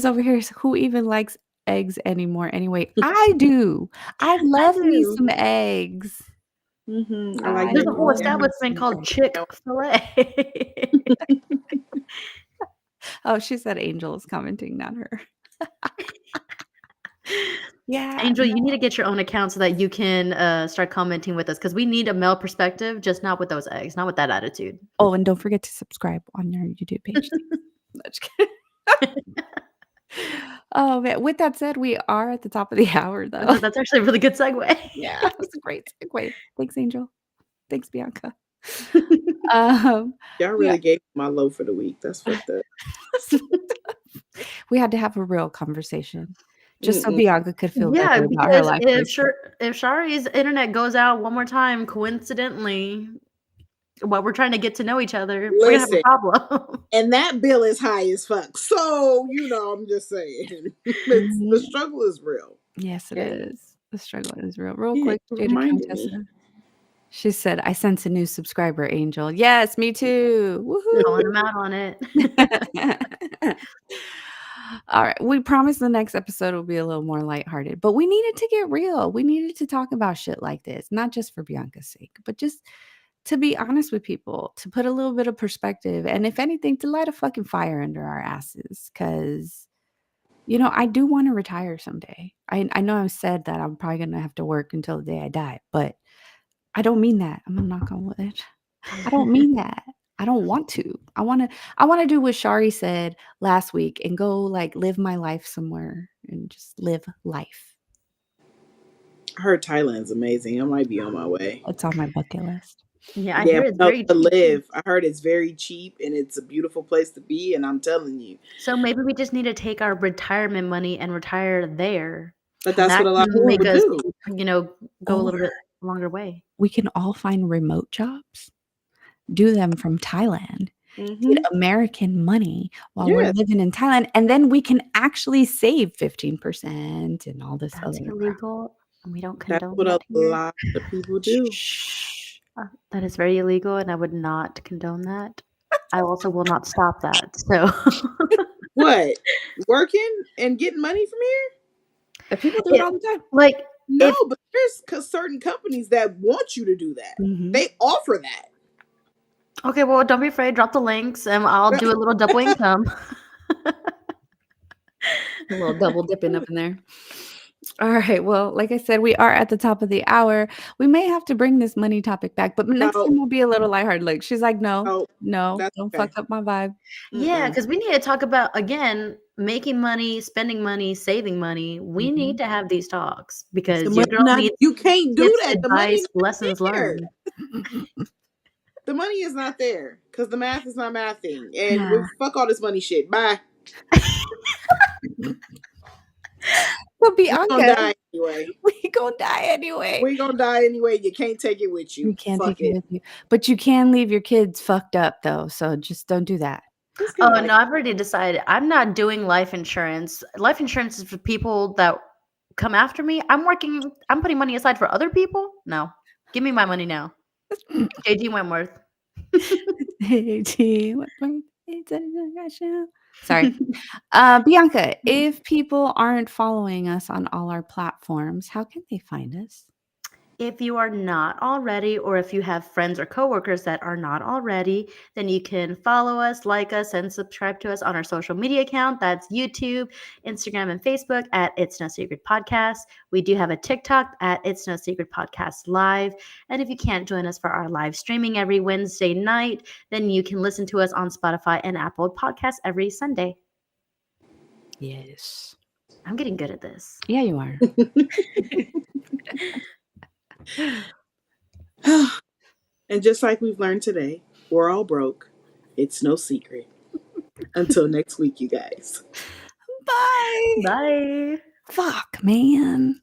[SPEAKER 1] over here. Who even likes eggs anymore anyway? I do. I
[SPEAKER 2] I
[SPEAKER 1] love me
[SPEAKER 2] do.
[SPEAKER 1] some eggs.
[SPEAKER 3] I like
[SPEAKER 1] I
[SPEAKER 2] There's a
[SPEAKER 3] them.
[SPEAKER 2] whole
[SPEAKER 1] love me
[SPEAKER 2] establishment
[SPEAKER 1] some
[SPEAKER 2] called
[SPEAKER 1] eggs.
[SPEAKER 2] Chick-fil-A.
[SPEAKER 1] Oh, she said Angel is commenting, not her. Yeah.
[SPEAKER 2] Angel, you need to get your own account so that you can start commenting with us because we need a male perspective, just not with those eggs, not with that attitude.
[SPEAKER 1] Oh, and don't forget to subscribe on your YouTube page. No, just kidding. Oh, man. With that said, we are at the top of the hour, though.
[SPEAKER 2] That's actually a really good segue.
[SPEAKER 1] Yeah, that's a great segue. Thanks, Angel. Thanks, Bianca.
[SPEAKER 3] Y'all
[SPEAKER 1] Yeah,
[SPEAKER 3] really gave me my low for the week. That's fucked up.
[SPEAKER 1] we had to have a real conversation just so
[SPEAKER 3] Mm-mm.
[SPEAKER 1] Bianca could feel
[SPEAKER 2] Yeah,
[SPEAKER 1] better about her
[SPEAKER 2] because
[SPEAKER 1] life choices.
[SPEAKER 2] if Shari's internet goes out one more time, coincidentally, while we're trying to get to know each other, we're gonna have a
[SPEAKER 3] Listen,
[SPEAKER 2] problem.
[SPEAKER 3] and that bill is high as fuck. So, I'm just saying. The
[SPEAKER 1] Mhm.
[SPEAKER 3] struggle is real.
[SPEAKER 1] Yes, it
[SPEAKER 3] Okay.
[SPEAKER 1] is. The struggle is real. Real
[SPEAKER 3] Yeah,
[SPEAKER 1] quick,
[SPEAKER 3] it
[SPEAKER 1] Jada
[SPEAKER 3] reminded me.
[SPEAKER 1] Contessa. She said, "I sense a new subscriber, Angel." Yes, me too.
[SPEAKER 2] Calling
[SPEAKER 1] Woohoo.
[SPEAKER 2] them out on it.
[SPEAKER 1] All right. We promise the next episode will be a little more lighthearted, but we needed to get real. We needed to talk about shit like this, not just for Bianca's sake, but just to be honest with people, to put a little bit of perspective, and if anything, to light a fucking fire under our asses. Because, I do want to retire someday. I know I've said that I'm probably going to have to work until the day I die, but I don't mean that. I'm going to knock on wood. I don't mean that. I don't want to. I wanna do what Shari said last week and go, like, live my life somewhere and just live life.
[SPEAKER 3] I heard Thailand's amazing. I might be on my way.
[SPEAKER 1] It's on my bucket list.
[SPEAKER 2] Yeah, I
[SPEAKER 3] Yeah,
[SPEAKER 2] hear it's
[SPEAKER 3] no,
[SPEAKER 2] very
[SPEAKER 3] to
[SPEAKER 2] cheap too.
[SPEAKER 3] live. I heard it's very cheap and it's a beautiful place to be. And I'm telling you,
[SPEAKER 2] So maybe we just need to take our retirement money and retire there.
[SPEAKER 3] but that's
[SPEAKER 2] That
[SPEAKER 3] what a lot
[SPEAKER 2] can
[SPEAKER 3] of
[SPEAKER 2] make
[SPEAKER 3] people
[SPEAKER 2] us,
[SPEAKER 3] do.
[SPEAKER 2] go a
[SPEAKER 1] Or
[SPEAKER 2] little bit longer way.
[SPEAKER 1] we can all find remote jobs, do them from Thailand, get
[SPEAKER 3] Hmm.
[SPEAKER 1] American money while we're
[SPEAKER 3] Yeah,
[SPEAKER 1] living in Thailand, and then we can actually save 15% and all this
[SPEAKER 2] That's
[SPEAKER 1] other crap.
[SPEAKER 2] illegal, and we don't
[SPEAKER 3] that's
[SPEAKER 2] condone
[SPEAKER 3] what a
[SPEAKER 2] that here.
[SPEAKER 3] lot of people do.
[SPEAKER 1] Shh.
[SPEAKER 2] That is very illegal, and I would not condone that. I also will not stop that. So
[SPEAKER 3] What? Working and getting money from here?
[SPEAKER 1] But people do it
[SPEAKER 2] Yeah,
[SPEAKER 1] all the time.
[SPEAKER 2] like
[SPEAKER 3] No,
[SPEAKER 2] if
[SPEAKER 3] but there's certain companies that want you to do that.
[SPEAKER 1] Mhm.
[SPEAKER 3] They offer that.
[SPEAKER 2] okay, well, don't be afraid. Drop the links, and I'll do a little double income.
[SPEAKER 1] A little double dipping up in there. All right. Well, like I said, we are at the top of the hour. We may have to bring this money topic back, but next
[SPEAKER 3] No,
[SPEAKER 1] time we'll be a little lighthearted. Like she's like, no,
[SPEAKER 3] no,
[SPEAKER 1] no,
[SPEAKER 3] that's
[SPEAKER 1] don't
[SPEAKER 3] okay.
[SPEAKER 1] fuck up my vibe.
[SPEAKER 2] Yeah,
[SPEAKER 3] Mm-mm.
[SPEAKER 2] because we need to talk about, again, making money, spending money, saving money. We need to have these talks
[SPEAKER 3] The
[SPEAKER 2] because your
[SPEAKER 3] money
[SPEAKER 2] girl
[SPEAKER 3] not.
[SPEAKER 2] needs
[SPEAKER 3] You can't do
[SPEAKER 2] tips,
[SPEAKER 3] that. The money
[SPEAKER 2] advice,
[SPEAKER 3] not
[SPEAKER 2] lessons
[SPEAKER 3] there.
[SPEAKER 2] learned.
[SPEAKER 3] The money is not there because the math is not mathing, and
[SPEAKER 2] Yeah.
[SPEAKER 3] fuck all this money shit. Bye.
[SPEAKER 1] But
[SPEAKER 3] We gonna
[SPEAKER 1] Bianca,
[SPEAKER 3] die anyway.
[SPEAKER 1] we gonna die anyway.
[SPEAKER 3] We gonna die anyway. You can't take it with you.
[SPEAKER 1] You can't
[SPEAKER 3] Fuck
[SPEAKER 1] take it
[SPEAKER 3] it.
[SPEAKER 1] with you, but you can leave your kids fucked up though. So just don't do that.
[SPEAKER 3] Just get
[SPEAKER 2] Oh,
[SPEAKER 3] life.
[SPEAKER 2] no, I've already decided I'm not doing life insurance. Life insurance is for people that come after me. I'm putting money aside for other people. No, give me my money now. JG Wentworth.
[SPEAKER 1] Hey, T, what part- it's a show. Sorry. Bianca, if people aren't following us on all our platforms, how can they find us?
[SPEAKER 2] If you are not already, or if you have friends or coworkers that are not already, then you can follow us, like us, and subscribe to us on our social media account. That's YouTube, Instagram, and Facebook at It's No Secret Podcast. We do have a TikTok at It's No Secret Podcast Live. And if you can't join us for our live streaming every Wednesday night, then you can listen to us on Spotify and Apple Podcasts every Sunday.
[SPEAKER 1] Yes.
[SPEAKER 2] I'm getting good at this.
[SPEAKER 1] Yeah, you are.
[SPEAKER 3] And just like we've learned today, we're all broke. It's no secret. Until next week, you guys.
[SPEAKER 1] Bye.
[SPEAKER 2] Bye.
[SPEAKER 1] Fuck, man.